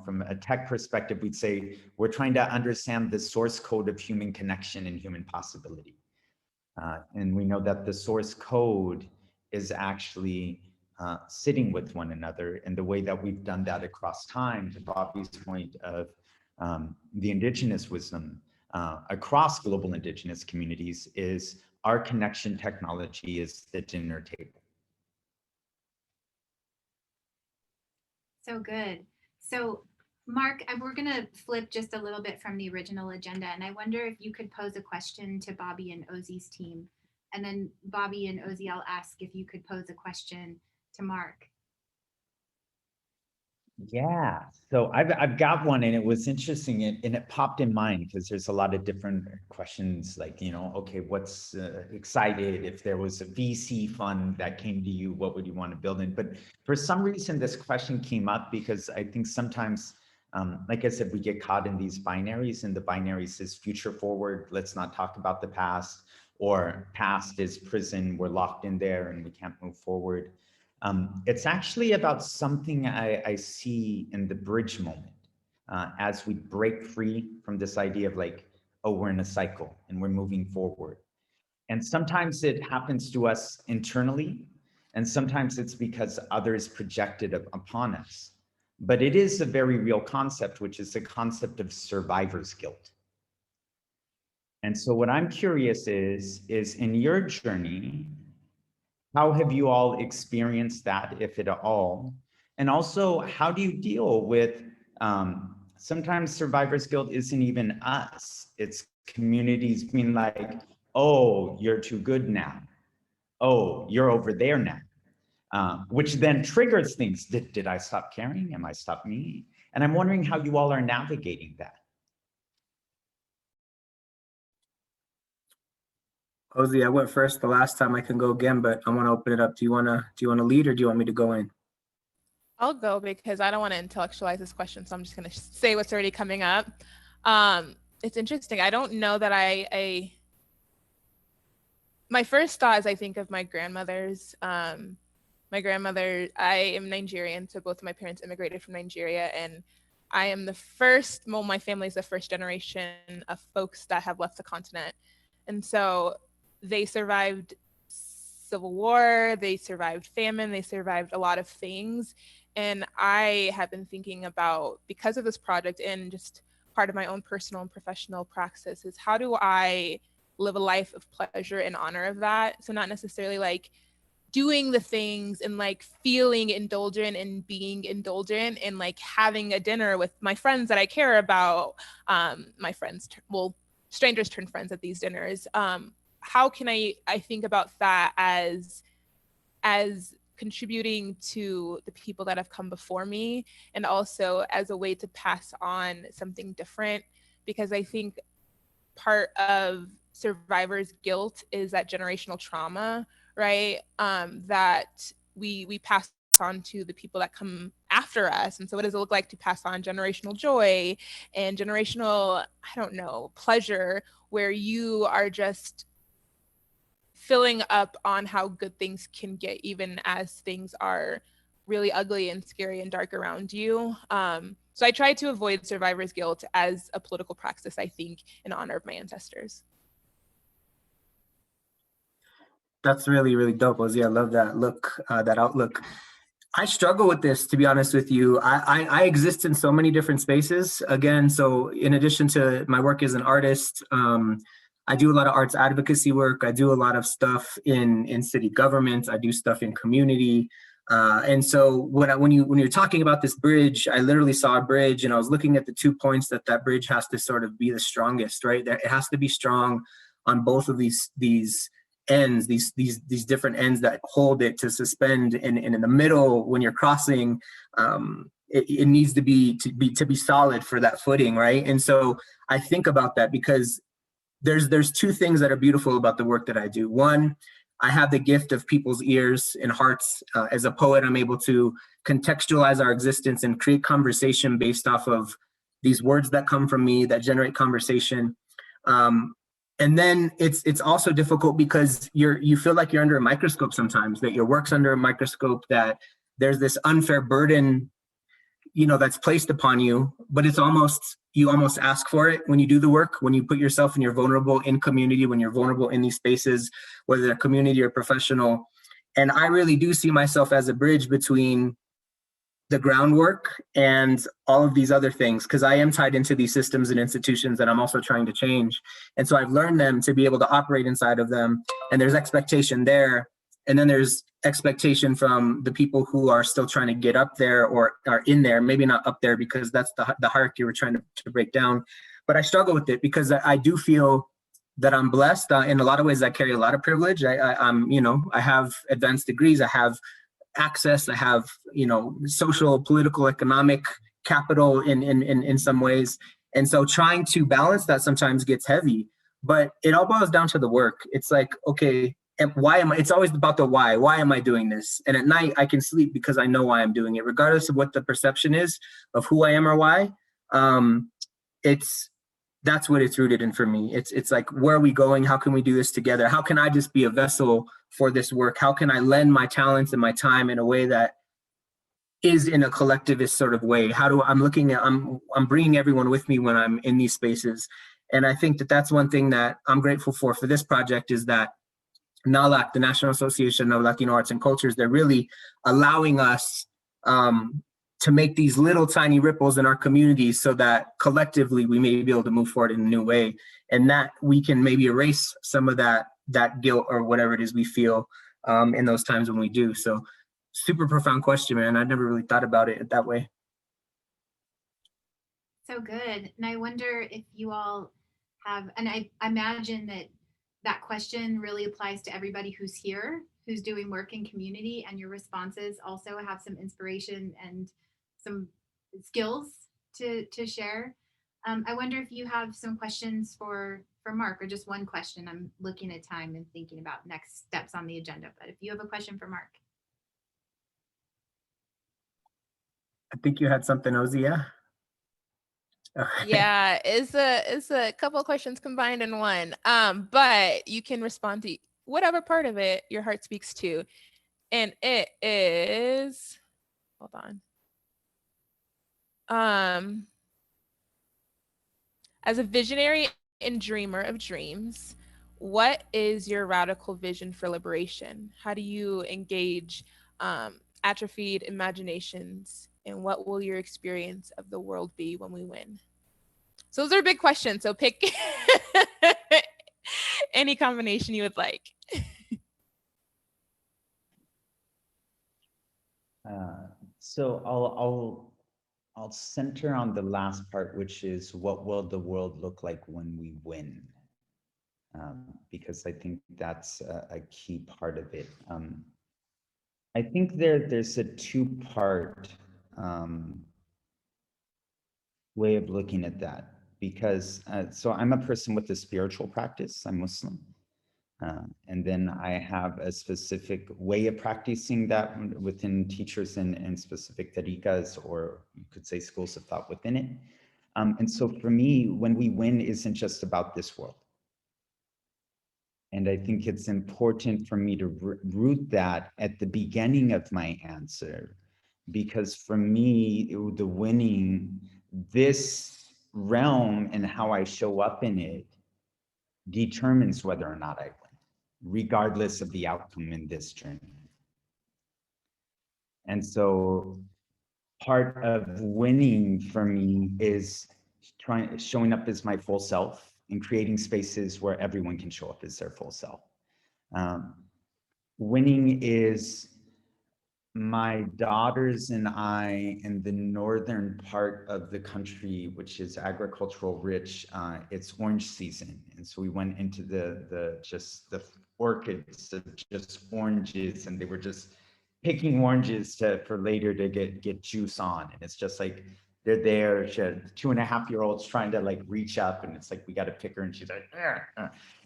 S2: from a tech perspective, we'd say we're trying to understand the source code of human connection and human possibility. And we know that the source code is actually sitting with one another, and the way that we've done that across time, to Bobby's point of the indigenous wisdom across global indigenous communities, is our connection technology is the dinner table.
S1: So good. So Mark, we're going to flip just a little bit from the original agenda, and I wonder if you could pose a question to Bobby and Ozzy's team, and then Bobby and Ozzy, I'll ask if you could pose a question to Mark.
S2: Yeah, so I've got one, and it was interesting, and it popped in mind because there's a lot of different questions, like, okay, what's excited? If there was a VC fund that came to you, what would you want to build in? But for some reason, this question came up because I think sometimes, like I said, we get caught in these binaries, and the binary says future forward, let's not talk about the past, or past is prison, we're locked in there and we can't move forward. It's actually about something I see in the bridge moment, as we break free from this idea of like, oh, we're in a cycle and we're moving forward. And sometimes it happens to us internally, and sometimes it's because others projected upon us. But it is a very real concept, which is the concept of survivor's guilt. And so what I'm curious is in your journey, how have you all experienced that, if at all? And also, how do you deal with, sometimes survivor's guilt isn't even us, it's communities being like, oh, you're too good now. Oh, you're over there now. Which then triggers things. Did I stop caring? Am I stop me? And I'm wondering how you all are navigating that.
S3: Ozzy, I went first the last time. I can go again, but I want to open it up. Do you want to lead, or do you want me to go in?
S4: I'll go because I don't want to intellectualize this question, so I'm just going to say what's already coming up. It's interesting. I don't know that my first thought is I think of my grandmothers. My grandmother, I am Nigerian, so both of my parents immigrated from Nigeria, and I am the first, well, my family is the first generation of folks that have left the continent. And so they survived civil war, they survived famine, they survived a lot of things. And I have been thinking about, because of this project and just part of my own personal and professional praxis, is how do I live a life of pleasure in honor of that? So not necessarily like doing the things and like feeling indulgent and being indulgent and like having a dinner with my friends that I care about. My friends, well, strangers turn friends at these dinners. How can I think about that as contributing to the people that have come before me, and also as a way to pass on something different? Because I think part of survivor's guilt is that generational trauma, right? That we pass on to the people that come after us. And so what does it look like to pass on generational joy and generational, I don't know, pleasure, where you are just filling up on how good things can get, even as things are really ugly and scary and dark around you. So I try to avoid survivor's guilt as a political praxis, I think, in honor of my ancestors.
S3: That's really, really dope, Ozzy. I love that look, that outlook. I struggle with this, to be honest with you. I exist in so many different spaces. Again, so in addition to my work as an artist, I do a lot of arts advocacy work. I do a lot of stuff in city government. I do stuff in community. And so when you're talking about this bridge, I literally saw a bridge, and I was looking at the 2 points that bridge has to sort of be the strongest, right? That it has to be strong on both of these ends, these different ends that hold it to suspend, and in the middle when you're crossing, it needs to be solid for that footing, right? And so I think about that because there's two things that are beautiful about the work that I do. One, I have the gift of people's ears and hearts. As a poet, I'm able to contextualize our existence and create conversation based off of these words that come from me that generate conversation. And then it's also difficult because you feel like you're under a microscope sometimes, that your work's under a microscope, that there's this unfair burden, that's placed upon you, but you almost ask for it when you do the work, when you put yourself and you're vulnerable in community, when you're vulnerable in these spaces, whether they're community or professional. And I really do see myself as a bridge between the groundwork and all of these other things, because I am tied into these systems and institutions that I'm also trying to change. And so I've learned them to be able to operate inside of them, and there's expectation there. And then there's expectation from the people who are still trying to get up there or are in there, maybe not up there because that's the hierarchy we're trying to break down. But I struggle with it because I do feel that I'm blessed. In a lot of ways, I carry a lot of privilege. I have advanced degrees, I have access, I have, social, political, economic capital in some ways. And so trying to balance that sometimes gets heavy, but it all boils down to the work. It's like, okay, and it's always about the why. Why am I doing this? And at night I can sleep because I know why I'm doing it, regardless of what the perception is of who I am or why. That's what it's rooted in for me. It's like, where are we going? How can we do this together? How can I just be a vessel for this work? How can I lend my talents and my time in a way that is in a collectivist sort of way? I'm bringing everyone with me when I'm in these spaces. And I think that's one thing that I'm grateful for this project, is that NALAC, the National Association of Latino Arts and Cultures, they're really allowing us to make these little tiny ripples in our communities so that collectively we may be able to move forward in a new way, and that we can maybe erase some of that guilt or whatever it is we feel in those times when we do. So super profound question, man. I never really thought about it that way.
S1: So good. And I wonder if you all have, and I imagine that question really applies to everybody who's here, who's doing work in community, and your responses also have some inspiration and some skills to share. I wonder if you have some questions for Mark, or just one question. I'm looking at time and thinking about next steps on the agenda, but if you have a question for Mark.
S3: think you had something, Ozia.
S4: Yeah, it's a couple of questions combined in one. But you can respond to whatever part of it your heart speaks to. And it is, hold on. As a visionary and dreamer of dreams, what is your radical vision for liberation? How do you engage atrophied imaginations? And what will your experience of the world be when we win? So those are big questions. So pick any combination you would like.
S2: So I'll center on the last part, which is what will the world look like when we win? Because I think that's a key part of it. I think there's a two-part way of looking at that, because so I'm a person with a spiritual practice. I'm Muslim. And then I have a specific way of practicing that within teachers and specific tariqas, or you could say schools of thought within it. And so for me, when we win isn't just about this world. And I think it's important for me to root that at the beginning of my answer, because for me, the winning, this realm and how I show up in it determines whether or not I win, regardless of the outcome in this journey. And so part of winning for me is showing up as my full self and creating spaces where everyone can show up as their full self. Winning is my daughters and I in the northern part of the country, which is agricultural rich. It's orange season, and so we went into the orchids of just oranges, and they were just picking oranges for later to get juice on. And it's just like they're there. She had 2.5-year-olds trying to like reach up, and it's like we got to pick her, and she's like,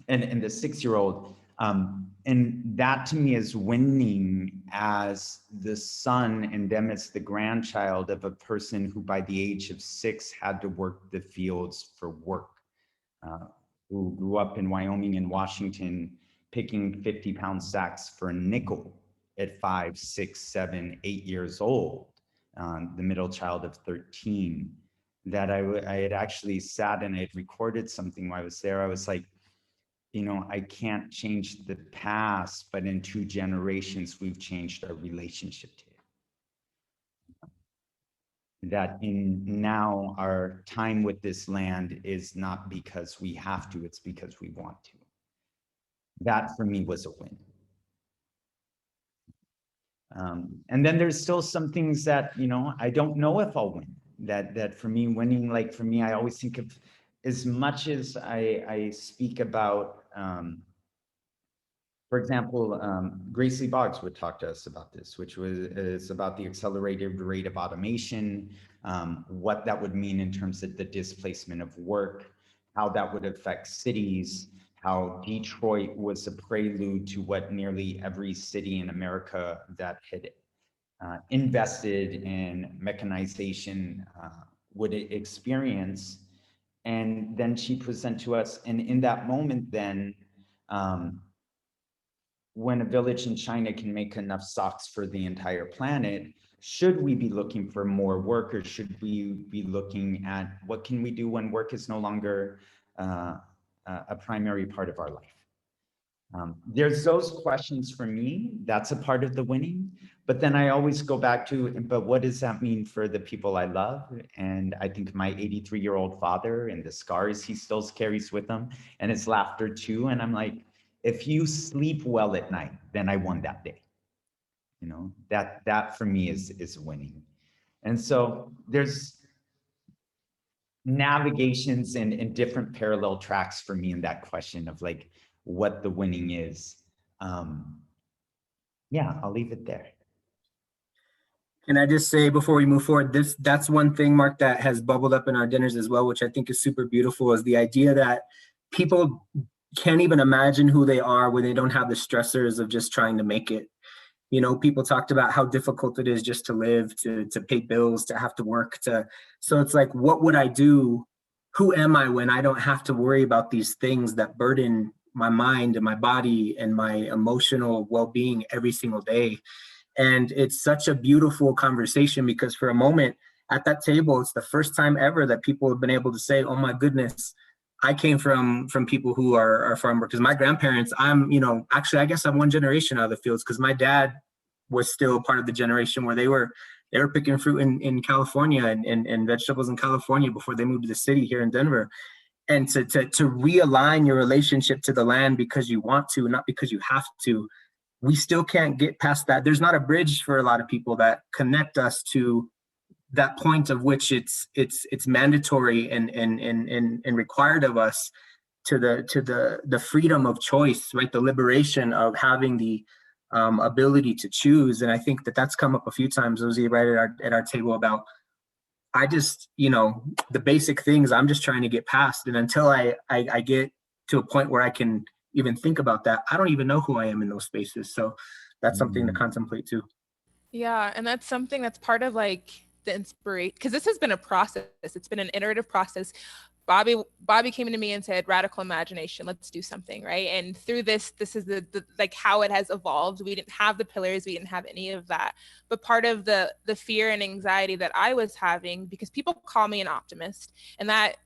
S2: and the 6-year-old. And that to me is winning as the son and them as the grandchild of a person who by the age of 6 had to work the fields for work, who grew up in Wyoming and Washington picking 50-pound sacks for a nickel at 5, 6, 7, 8 years old, the middle child of 13, that I had actually sat and I had recorded something while I was there. I was like, you know, I can't change the past, but in 2 generations, we've changed our relationship to it. That in now our time with this land is not because we have to, it's because we want to. That for me was a win. And then there's still some things that, you know, I don't know if I'll win. That for me, winning, like for me, I always think of, as much as I speak about, for example, Grace Lee Boggs would talk to us about this, which is about the accelerated rate of automation, what that would mean in terms of the displacement of work, how that would affect cities, how Detroit was a prelude to what nearly every city in America that had invested in mechanization would experience. And then she presented to us, and in that moment then, when a village in China can make enough socks for the entire planet, should we be looking for more work, or should we be looking at what can we do when work is no longer a primary part of our life? There's those questions for me. That's a part of the winning. But then I always go back to, but what does that mean for the people I love? And I think my 83-year-old father and the scars he still carries with him, and his laughter too. And I'm like, if you sleep well at night, then I won that day. You know, that for me is winning. And so there's navigations and different parallel tracks for me in that question of like what the winning is. Yeah, I'll leave it there.
S3: Can I just say before we move forward, that's one thing, Mark, that has bubbled up in our dinners as well, which I think is super beautiful, is the idea that people can't even imagine who they are when they don't have the stressors of just trying to make it. You know, people talked about how difficult it is just to live, to pay bills, to have to work, so it's like, what would I do? Who am I when I don't have to worry about these things that burden my mind and my body and my emotional well-being every single day? And it's such a beautiful conversation, because for a moment at that table, it's the first time ever that people have been able to say, oh my goodness, I came from people who are farm workers. My grandparents, actually, I guess I'm one generation out of the fields, because my dad was still part of the generation where they were picking fruit in California and vegetables in California before they moved to the city here in Denver. And to realign your relationship to the land because you want to, not because you have to, we still can't get past that. There's not a bridge for a lot of people that connect us to that point of which it's mandatory and required of us, to the freedom of choice, right? The liberation of having the ability to choose. And I think that's come up a few times, Ozzy, right at our table, about, I just, the basic things I'm just trying to get past. And until I get to a point where I can even think about that, I don't even know who I am in those spaces. So that's something to contemplate too.
S4: Yeah, and that's something that's part of like the inspiration, because this has been a process. It's been an iterative process. Bobby came to me and said, radical imagination, let's do something, right? And through this is the like how it has evolved. We didn't have the pillars, we didn't have any of that. But part of the fear and anxiety that I was having, because people call me an optimist, and that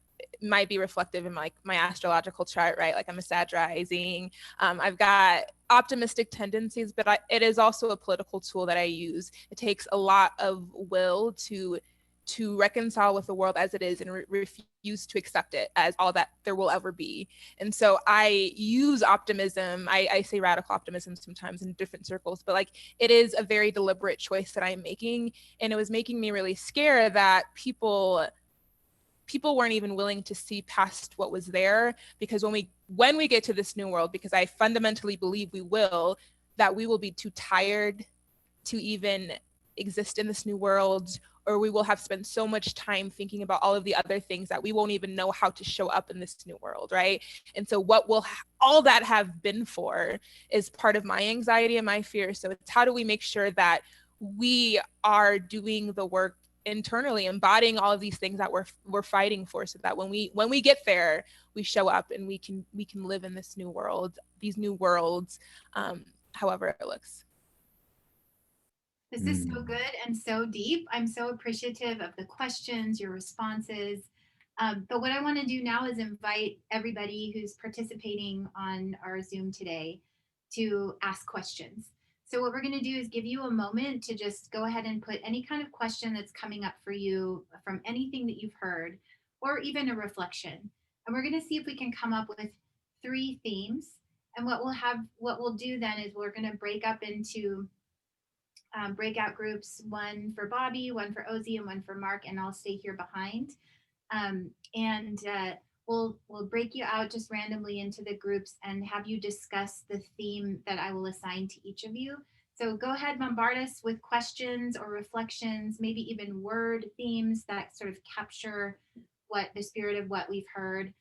S4: might be reflective in like my astrological chart, right? Like I'm a Sag rising. I've got optimistic tendencies, but it is also a political tool that I use. It takes a lot of will to reconcile with the world as it is and refuse to accept it as all that there will ever be. And so I use optimism. I say radical optimism sometimes in different circles, but like it is a very deliberate choice that I'm making. And it was making me really scared that people weren't even willing to see past what was there, because when we get to this new world, because I fundamentally believe we will, that we will be too tired to even exist in this new world, or we will have spent so much time thinking about all of the other things that we won't even know how to show up in this new world, right? And so what will all that have been for is part of my anxiety and my fear. So it's how do we make sure that we are doing the work internally, embodying all of these things that we're fighting for, so that when we get there, we show up and we can live in this new world, these new worlds, however it looks.
S1: This is so good and so deep. I'm so appreciative of the questions, your responses. But what I want to do now is invite everybody who's participating on our Zoom today to ask questions. So what we're going to do is give you a moment to just go ahead and put any kind of question that's coming up for you from anything that you've heard, or even a reflection. And we're going to see if we can come up with 3 themes. And what we'll do then is we're going to break up into breakout groups, one for Bobby, one for Ozzy, and one for Mark, and I'll stay here behind. We'll break you out just randomly into the groups and have you discuss the theme that I will assign to each of you. So go ahead, bombard us with questions or reflections, maybe even word themes that sort of capture what the spirit of what we've heard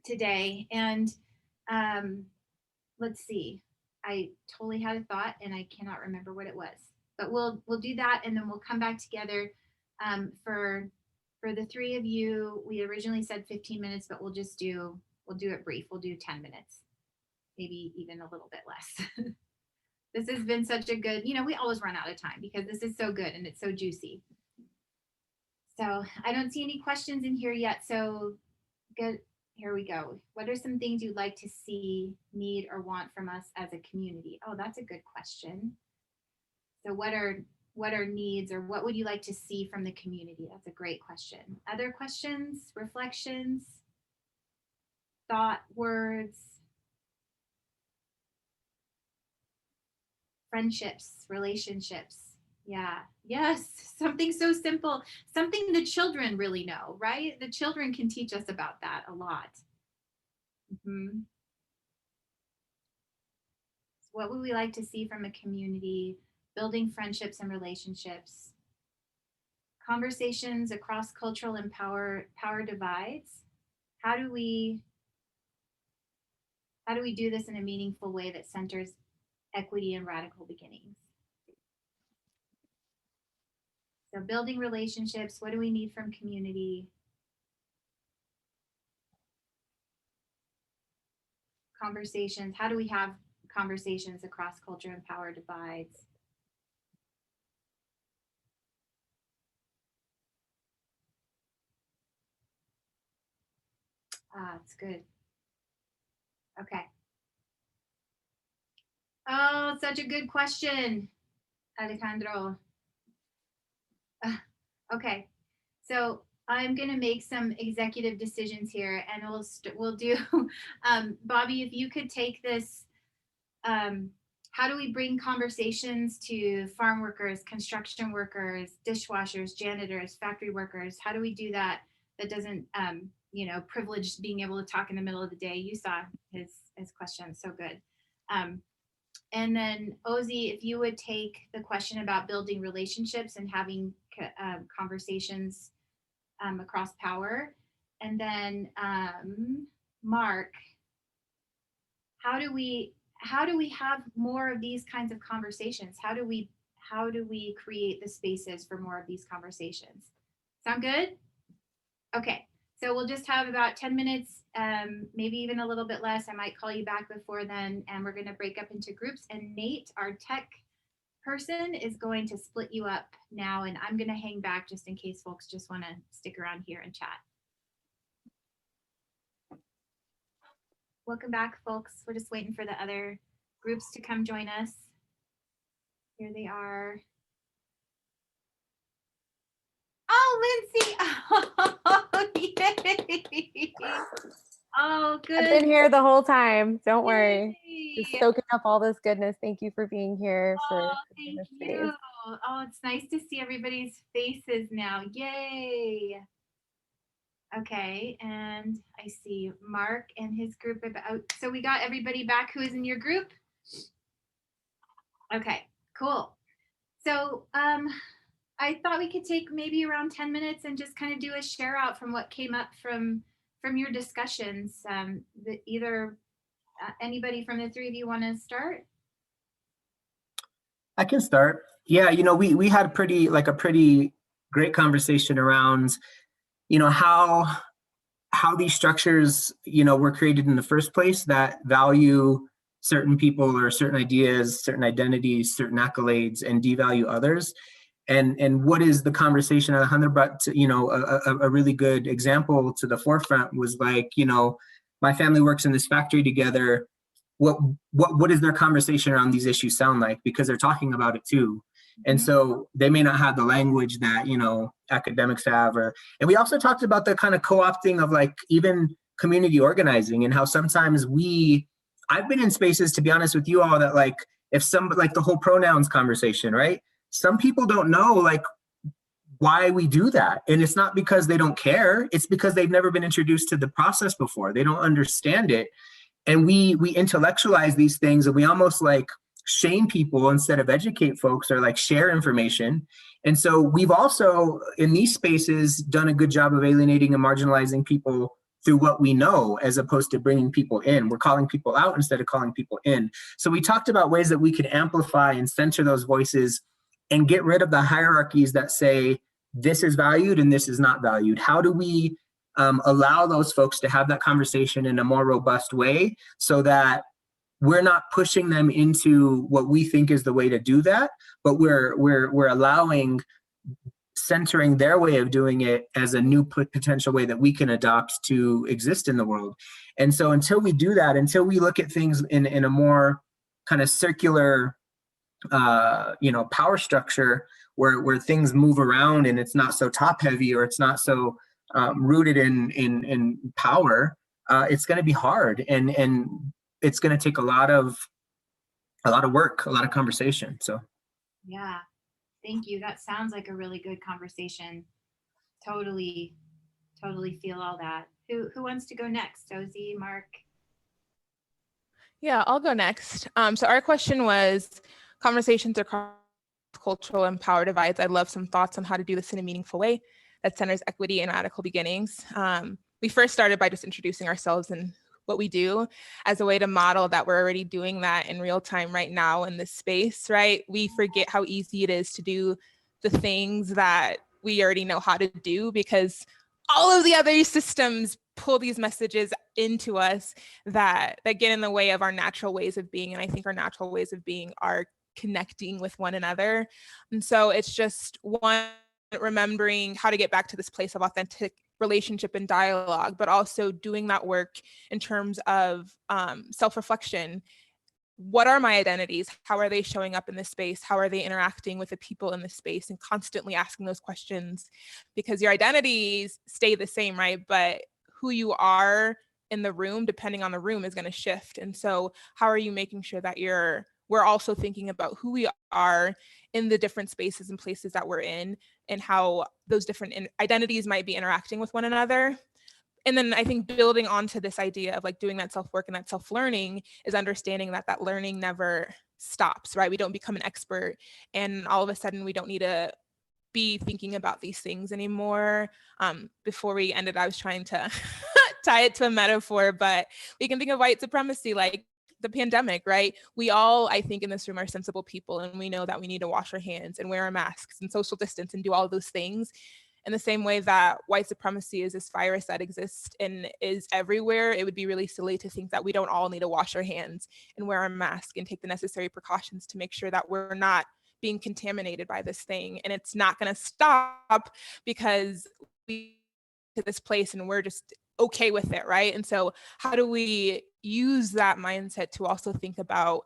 S1: today. And let's see. I totally had a thought and I cannot remember what it was, but we'll do that, and then we'll come back together. For the 3 of you, we originally said 15 minutes, but we'll do it brief. We'll do 10 minutes, maybe even a little bit less. This has been such a good, we always run out of time because this is so good and it's so juicy. So I don't see any questions in here yet. So good. Here we go. What are some things you'd like to see, need, or want from us as a community? Oh, that's a good question. So what are needs, or what would you like to see from the community? That's a great question. Other questions, reflections, thought, words, friendships, relationships. Yeah. Yes. Something so simple, something the children really know, right? The children can teach us about that a lot. Mm-hmm. So what would we like to see from a community? Building friendships and relationships, conversations across cultural and power divides. How do we do this in a meaningful way that centers equity, and radical beginnings. So building relationships, what do we need from community? Conversations, how do we have conversations across culture and power divides? It's good. Okay. Oh, such a good question, Alejandro. Okay, so I'm going to make some executive decisions here, and we'll do, Bobby, if you could take this, how do we bring conversations to farm workers, construction workers, dishwashers, janitors, factory workers? How do we do that doesn't, privilege being able to talk in the middle of the day? You saw his question, so good. And then Ozzy, if you would take the question about building relationships and having conversations across power. And then Mark, how do we have more of these kinds of conversations? How do we create the spaces for more of these conversations? Sound good? Okay. So we'll just have about 10 minutes, maybe even a little bit less. I might call you back before then, and we're going to break up into groups. And Nate, our tech person, is going to split you up now, and I'm going to hang back just in case folks just want to stick around here and chat. Welcome back, folks. We're just waiting for the other groups to come join us. Here they are. Oh, Lindsay. Oh, yay. Oh, good.
S5: I've been here the whole time. Don't worry.
S1: Yay.
S5: Just soaking up all this goodness. Thank you for being here.
S1: Thank you. Oh, it's nice to see everybody's faces now. Yay. Okay, and I see Mark and his group. So we got everybody back who is in your group? Okay, cool. So I thought we could take maybe around 10 minutes and just kind of do a share out from what came up from your discussions. Either anybody from the three of you want to start?
S3: I can start. Yeah, we had a pretty great conversation around, how these structures, were created in the first place that value certain people or certain ideas, certain identities, certain accolades, and devalue others. And what is the conversation Alejandro brought to, a really good example to the forefront was like, my family works in this factory together. What is their conversation around these issues sound like? Because they're talking about it too. And so they may not have the language that, academics have, and we also talked about the kind of co-opting of like even community organizing and how sometimes I've been in spaces, to be honest with you all, that like, if somebody, like the whole pronouns conversation, right? Some people don't know like why we do that. And it's not because they don't care. It's because they've never been introduced to the process before. They don't understand it. And we intellectualize these things, and we almost like shame people instead of educate folks or like share information. And so we've also in these spaces done a good job of alienating and marginalizing people through what we know, as opposed to bringing people in. We're calling people out instead of calling people in. So we talked about ways that we can amplify and center those voices and get rid of the hierarchies that say this is valued and this is not valued. How do we allow those folks to have that conversation in a more robust way so that we're not pushing them into what we think is the way to do that, but we're allowing centering their way of doing it as a new potential way that we can adopt to exist in the world. And so until we do that, until we look at things in a more kind of circular power structure where things move around and it's not so top heavy or it's not so rooted in power, it's going to be hard and it's going to take a lot of work, a lot of conversation. So
S1: yeah, thank you. That sounds like a really good conversation. Totally feel all that. Who wants to go next? Ozzy, Mark?
S4: Yeah, I'll go next. So our question was conversations across cultural and power divides. I'd love some thoughts on how to do this in a meaningful way that centers equity and radical beginnings. We first started by just introducing ourselves and what we do as a way to model that we're already doing that in real time right now in this space, right? We forget how easy it is to do the things that we already know how to do because all of the other systems pull these messages into us that get in the way of our natural ways of being. And I think our natural ways of being are connecting with one another. And so it's just one, remembering how to get back to this place of authentic relationship and dialogue, but also doing that work in terms of self-reflection. What are my identities? How are they showing up in this space? How are they interacting with the people in this space? And constantly asking those questions, because your identities stay the same, right? But who you are in the room, depending on the room, is going to shift. And so how are you making sure that we're also thinking about who we are in the different spaces and places that we're in, and how those different identities might be interacting with one another. And then I think building onto this idea of like doing that self-work and that self-learning is understanding that that learning never stops, right? We don't become an expert and all of a sudden we don't need to be thinking about these things anymore. Before we ended, I was trying to tie it to a metaphor, but we can think of white supremacy like the pandemic, right? We all, I think in this room, are sensible people, and we know that we need to wash our hands and wear our masks and social distance and do all of those things. In the same way that white supremacy is this virus that exists and is everywhere, it would be really silly to think that we don't all need to wash our hands and wear our mask and take the necessary precautions to make sure that we're not being contaminated by this thing. And it's not going to stop because we to this place and we're just okay with it, right? And so how do we use that mindset to also think about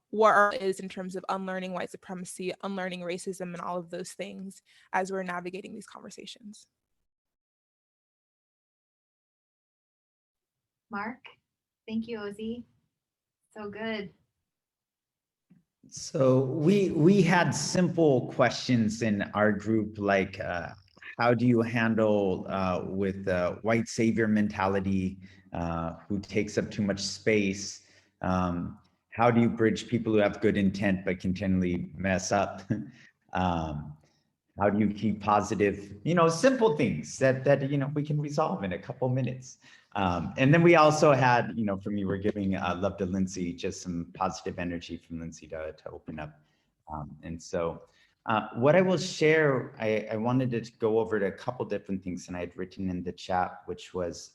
S4: what our is in terms of unlearning white supremacy, unlearning racism, and all of those things as we're navigating these conversations?
S1: Mark, thank you, Ozzy. So good.
S2: So we had simple questions in our group, like how do you handle with white savior mentality who takes up too much space? How do you bridge people who have good intent but continually mess up? How do you keep positive, simple things that we can resolve in a couple minutes? And then we also had, for me, we're giving love to Lindsay, just some positive energy from Lindsay to open up. And so what I will share, I wanted to go over to a couple different things, and I had written in the chat, which was,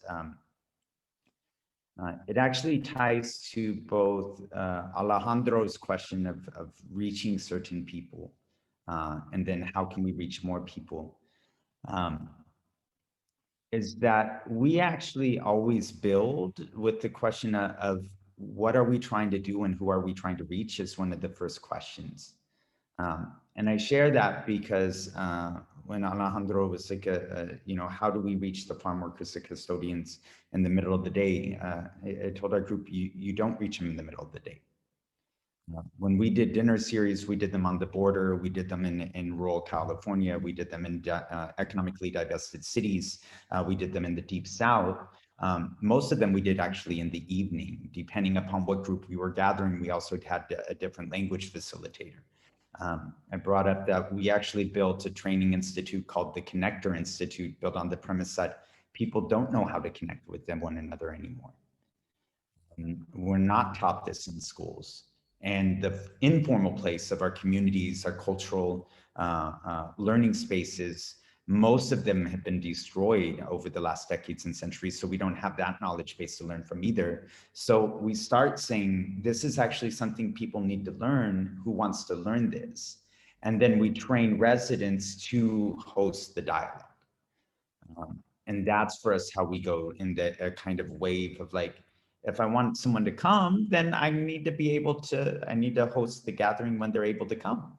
S2: it actually ties to both Alejandro's question of reaching certain people, and then how can we reach more people, is that we actually always build with the question of what are we trying to do and who are we trying to reach is one of the first questions. And I share that because when Alejandro was like, how do we reach the farm workers, the custodians in the middle of the day? I told our group, you don't reach them in the middle of the day. When we did dinner series, we did them on the border, we did them in rural California, we did them in economically divested cities, we did them in the deep South. Most of them we did actually in the evening, depending upon what group we were gathering. We also had a different language facilitator. I brought up that we actually built a training institute called the Connector Institute, built on the premise that people don't know how to connect with one another anymore. We're not taught this in schools. And the informal place of our communities, our cultural learning spaces, most of them have been destroyed over the last decades and centuries. So we don't have that knowledge base to learn from either. So we start saying, this is actually something people need to learn. Who wants to learn this? And then we train residents to host the dialogue. And that's for us how we go in the kind of wave of like, if I want someone to come, then I need to host the gathering when they're able to come.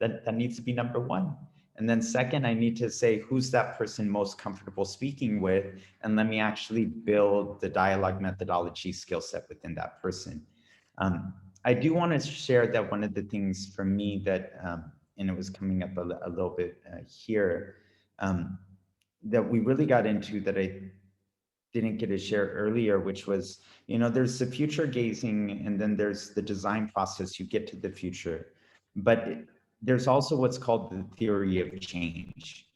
S2: That needs to be number one. And then second, I need to say, who's that person most comfortable speaking with? And let me actually build the dialogue methodology skill set within that person. I do want to share that one of the things for me that, and it was coming up a little bit here, that we really got into that I didn't get to share earlier, which was, there's the future gazing and then there's the design process, you get to the future. But there's also what's called the theory of change.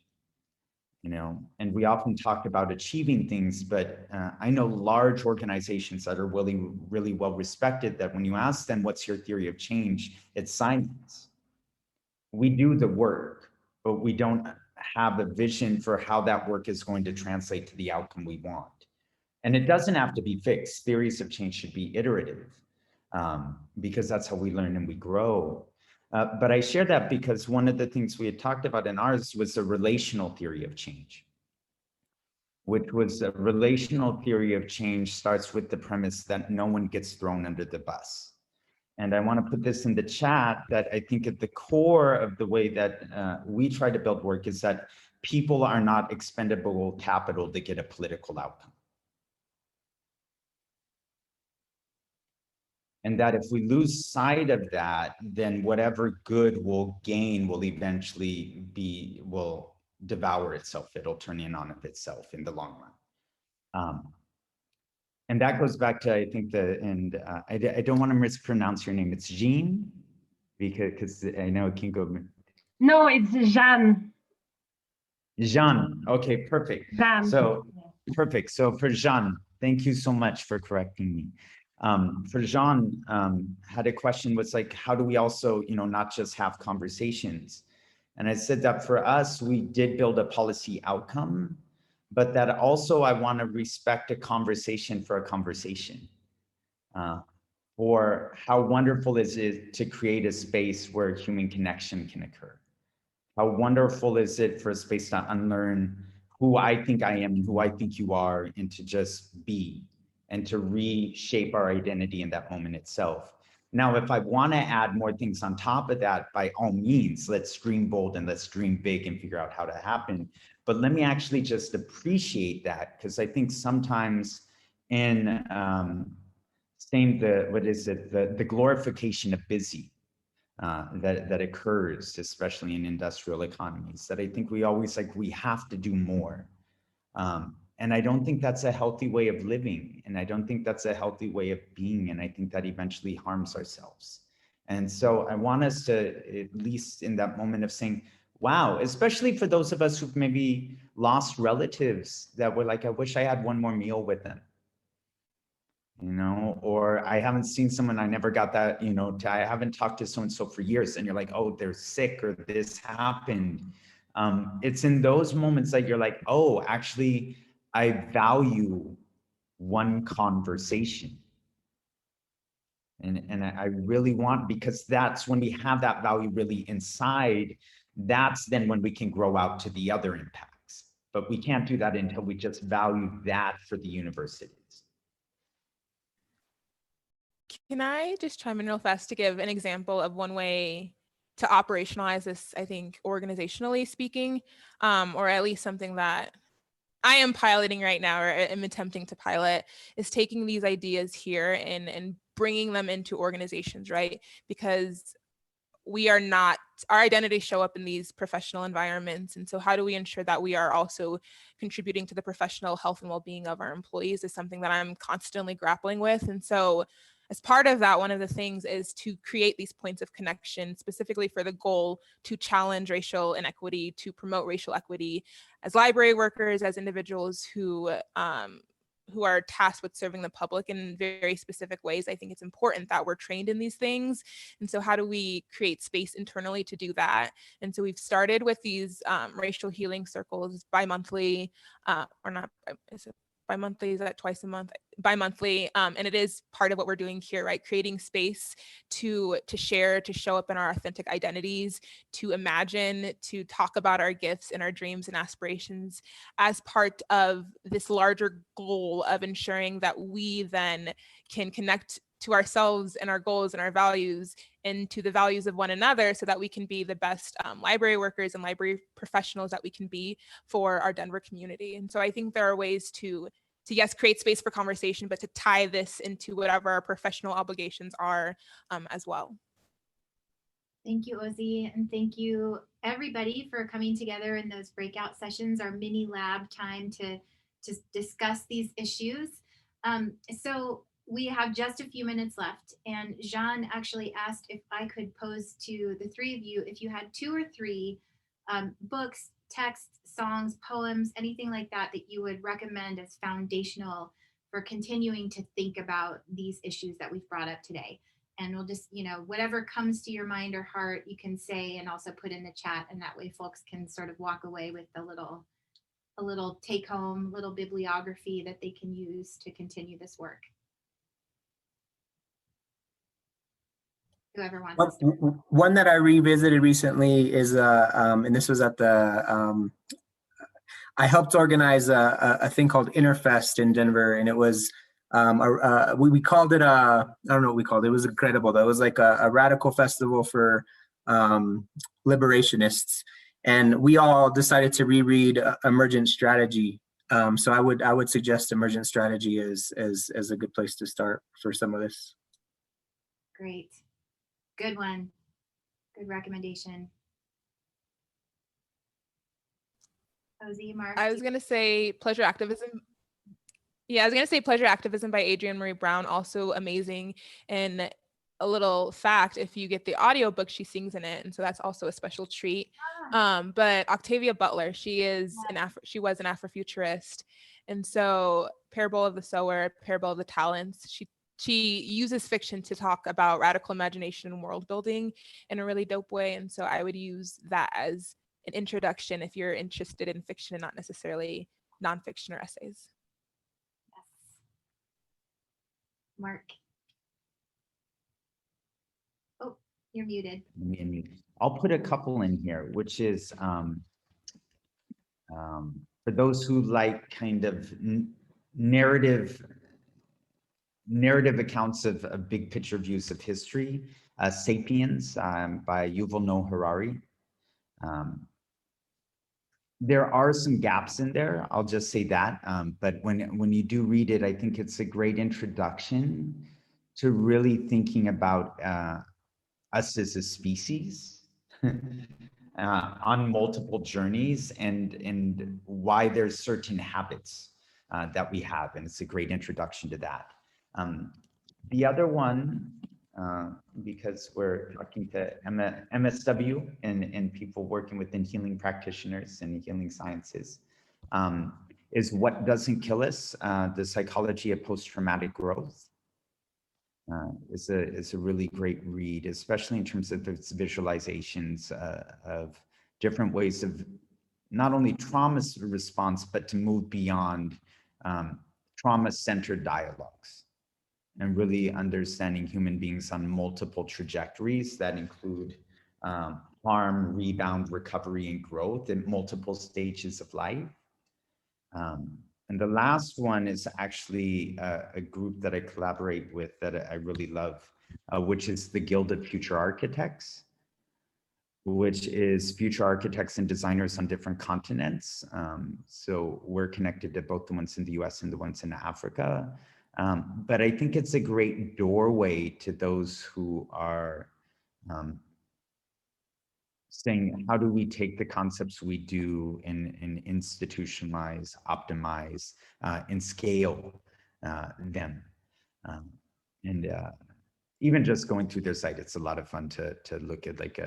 S2: you know, and we often talk about achieving things, but I know large organizations that are really well respected, that when you ask them, what's your theory of change? It's science. We do the work, but we don't have a vision for how that work is going to translate to the outcome we want. And it doesn't have to be fixed. Theories of change should be iterative, because that's how we learn and we grow. But I share that because one of the things we had talked about in ours was a relational theory of change, which was a relational theory of change starts with the premise that no one gets thrown under the bus. And I want to put this in the chat that I think at the core of the way that we try to build work is that people are not expendable capital to get a political outcome. And that if we lose sight of that, then whatever good we'll gain will eventually will devour itself. It'll turn in on itself in the long run. And that goes back to, I think, I don't want to mispronounce your name. It's Jean, because I know it can go.
S6: No, it's Jeanne.
S2: Jean. Okay, perfect.
S6: Jeanne.
S2: So perfect. So for Jean, thank you so much for correcting me. For Jean, had a question, was like, how do we also, you know, not just have conversations? And I said that for us, we did build a policy outcome, but that also I want to respect a conversation for a conversation. Or how wonderful is it to create a space where human connection can occur? How wonderful is it for a space to unlearn who I think I am and who I think you are, and to just be, and to reshape our identity in that moment itself. Now, if I want to add more things on top of that, by all means, let's dream bold and let's dream big and figure out how to happen. But let me actually just appreciate that, because I think sometimes in saying the glorification of busy that occurs, especially in industrial economies, that I think we always like, we have to do more. And I don't think that's a healthy way of living. And I don't think that's a healthy way of being. And I think that eventually harms ourselves. And so I want us to, at least in that moment of saying, wow, especially for those of us who've maybe lost relatives that were like, I wish I had one more meal with them, you know, or I haven't seen someone, I never got that, you know, I haven't talked to so-and-so for years, and you're like, oh, they're sick or this happened. It's in those moments that you're like, oh, actually, I value one conversation. And I really want, because that's when we have that value really inside, that's then when we can grow out to the other impacts. But we can't do that until we just value that for the universities.
S4: Can I just chime in real fast to give an example of one way to operationalize this, I think, organizationally speaking, or at least something that I am piloting right now, or am attempting to pilot, is taking these ideas here and bringing them into organizations, right? Because we are not, our identities show up in these professional environments. And so how do we ensure that we are also contributing to the professional health and well-being of our employees is something that I'm constantly grappling with. And so as part of that, one of the things is to create these points of connection, specifically for the goal to challenge racial inequity, to promote racial equity as library workers, as individuals who are tasked with serving the public in very specific ways. I think it's important that we're trained in these things. And so how do we create space internally to do that? And so we've started with these racial healing circles bi-monthly, or not, is it bi-monthly, is that twice a month? Bi-monthly, and it is part of what we're doing here, right? Creating space to share, to show up in our authentic identities, to imagine, to talk about our gifts and our dreams and aspirations as part of this larger goal of ensuring that we then can connect to ourselves and our goals and our values and to the values of one another, so that we can be the best library workers and library professionals that we can be for our Denver community. And so I think there are ways to yes, create space for conversation, but to tie this into whatever our professional obligations are as well.
S1: Thank you, Ozzy, and thank you everybody for coming together in those breakout sessions, our mini lab time to discuss these issues. So we have just a few minutes left, and Jean actually asked if I could pose to the three of you if you had 2 or 3 books, texts, songs, poems, anything like that that you would recommend as foundational for continuing to think about these issues that we've brought up today. And we'll just, whatever comes to your mind or heart, you can say and also put in the chat. And that way folks can sort of walk away with a little take home, little bibliography that they can use to continue this work. Whoever wants to start.
S3: One that I revisited recently is, and this was at the, I helped organize a thing called Interfest in Denver, and it was, we called it, I don't know what we called it. It was incredible though. It was like a radical festival for liberationists. And we all decided to reread Emergent Strategy. So I would suggest Emergent Strategy as a good place to start for some of this.
S1: Great. Good one. Good recommendation. Ozzy, Mark.
S4: I was going to say Pleasure Activism. Yeah, I was going to say Pleasure Activism by Adrienne Marie Brown, also amazing. And a little fact, if you get the audiobook, she sings in it. And so that's also a special treat. But Octavia Butler, she was an Afrofuturist. And so Parable of the Sower, Parable of the Talents, she uses fiction to talk about radical imagination and world building in a really dope way. And so I would use that as an introduction if you're interested in fiction and not necessarily nonfiction or essays.
S1: Yes. Mark. Oh, you're muted.
S2: I'll put a couple in here, which is for those who like kind of narrative accounts of big picture views of history, Sapiens by Yuval Noah Harari. There are some gaps in there, I'll just say that, but when you do read it, I think it's a great introduction to really thinking about us as a species on multiple journeys and why there's certain habits that we have, and it's a great introduction to that. The other one, because we're talking to MSW and people working within healing practitioners and healing sciences, is What Doesn't Kill Us, The Psychology of Post-Traumatic Growth. It's a really great read, especially in terms of its visualizations of different ways of not only trauma response, but to move beyond trauma-centered dialogues, and really understanding human beings on multiple trajectories that include harm, rebound, recovery, and growth in multiple stages of life. And the last one is actually a group that I collaborate with that I really love, which is the Gilded Future Architects, which is future architects and designers on different continents. So we're connected to both the ones in the US and the ones in Africa. But I think it's a great doorway to those who are saying, how do we take the concepts we do and institutionalize, optimize, and scale them? Even just going through their site, it's a lot of fun to look at like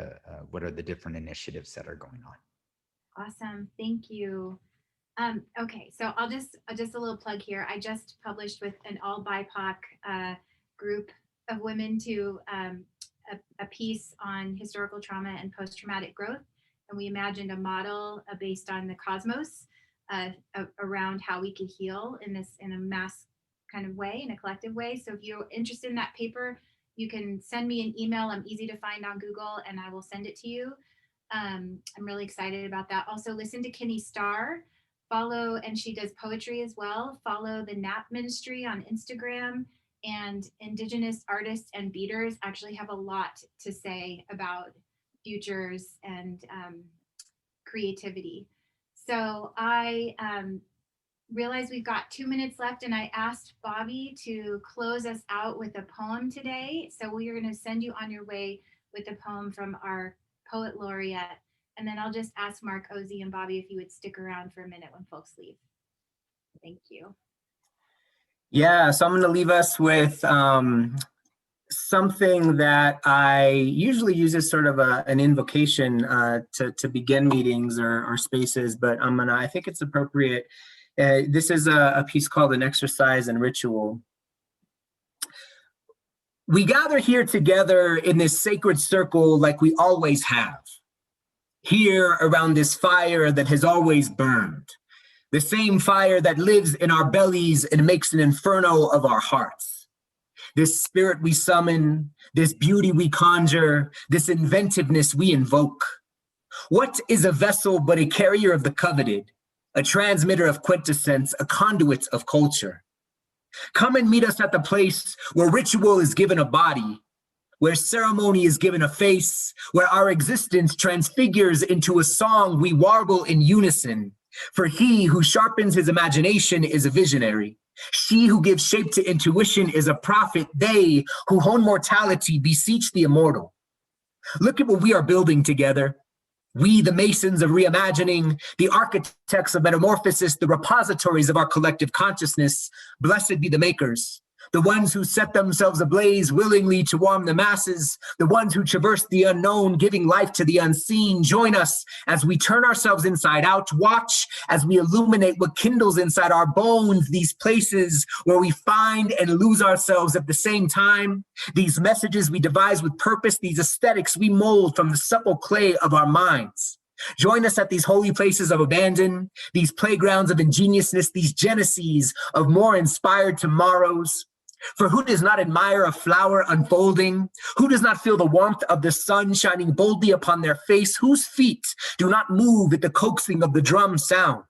S2: what are the different initiatives that are going on.
S1: Awesome, thank you. Okay, so I'll just a little plug here. I just published with an all BIPOC group of women to a piece on historical trauma and post-traumatic growth. And we imagined a model based on the cosmos around how we could heal in a mass kind of way, in a collective way. So if you're interested in that paper, you can send me an email. I'm easy to find on Google and I will send it to you. I'm really excited about that. Also listen to Kenny Starr. Follow, and she does poetry as well. Follow the NAP Ministry on Instagram, and Indigenous artists and beaters actually have a lot to say about futures and creativity. So I realize we've got 2 minutes left, and I asked Bobby to close us out with a poem today. So we are going to send you on your way with a poem from our poet laureate. And then I'll just ask Mark, Ozzy, and Bobby if you would stick around for a minute when folks leave. Thank you.
S3: Yeah, so I'm going to leave us with something that I usually use as sort of an invocation to begin meetings or spaces, but I think it's appropriate. This is a piece called An Exercise in Ritual. We gather here together in this sacred circle like we always have, here around this fire that has always burned, the same fire that lives in our bellies and makes an inferno of our hearts. This spirit we summon, this beauty we conjure, this inventiveness we invoke. What is a vessel but a carrier of the coveted, a transmitter of quintessence, a conduit of culture? Come and meet us at the place where ritual is given a body, where ceremony is given a face, where our existence transfigures into a song we warble in unison. For he who sharpens his imagination is a visionary. She who gives shape to intuition is a prophet. They who hone mortality beseech the immortal. Look at what we are building together. We, the masons of reimagining, the architects of metamorphosis, the repositories of our collective consciousness. Blessed be the makers, the ones who set themselves ablaze willingly to warm the masses, the ones who traverse the unknown, giving life to the unseen. Join us as we turn ourselves inside out. Watch as we illuminate what kindles inside our bones, these places where we find and lose ourselves at the same time. These messages we devise with purpose, these aesthetics we mold from the supple clay of our minds. Join us at these holy places of abandon, these playgrounds of ingeniousness, these geneses of more inspired tomorrows. For who does not admire a flower unfolding? Who does not feel the warmth of the sun shining boldly upon their face? Whose feet do not move at the coaxing of the drum sound?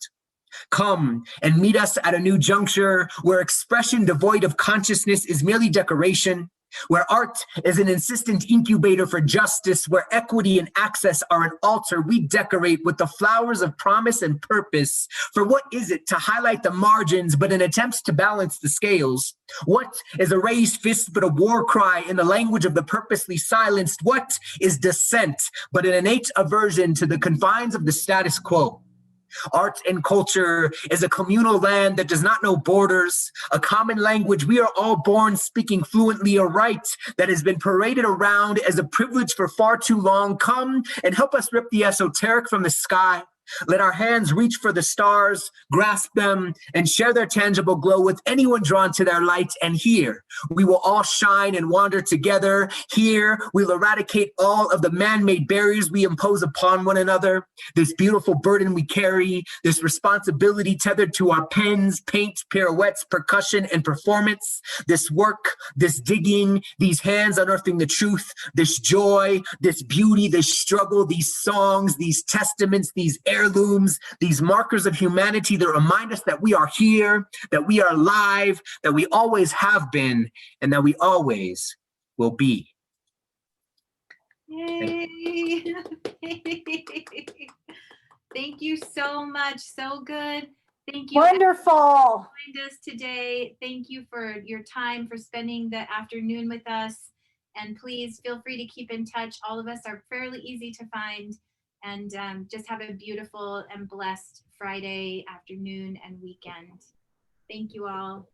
S3: Come and meet us at a new juncture where expression devoid of consciousness is merely decoration, where art is an insistent incubator for justice, where equity and access are an altar we decorate with the flowers of promise and purpose. For what is it to highlight the margins but in attempts to balance the scales? What is a raised fist but a war cry in the language of the purposely silenced? What is dissent but an innate aversion to the confines of the status quo? Art and culture is a communal land that does not know borders, a common language we are all born speaking fluently, a right that has been paraded around as a privilege for far too long. Come and help us rip the esoteric from the sky. Let our hands reach for the stars, grasp them, and share their tangible glow with anyone drawn to their light. And here, we will all shine and wander together. Here, we'll eradicate all of the man-made barriers we impose upon one another. This beautiful burden we carry, this responsibility tethered to our pens, paint, pirouettes, percussion, and performance. This work, this digging, these hands unearthing the truth, this joy, this beauty, this struggle, these songs, these testaments, these heirlooms, these markers of humanity that remind us that we are here, that we are alive, that we always have been, and that we always will be.
S1: Yay! Thank you so much. So good. Thank you.
S7: Wonderful.
S1: Joined us today. Thank you for your time, for spending the afternoon with us. And please feel free to keep in touch. All of us are fairly easy to find. And just have a beautiful and blessed Friday afternoon and weekend. Thank you all.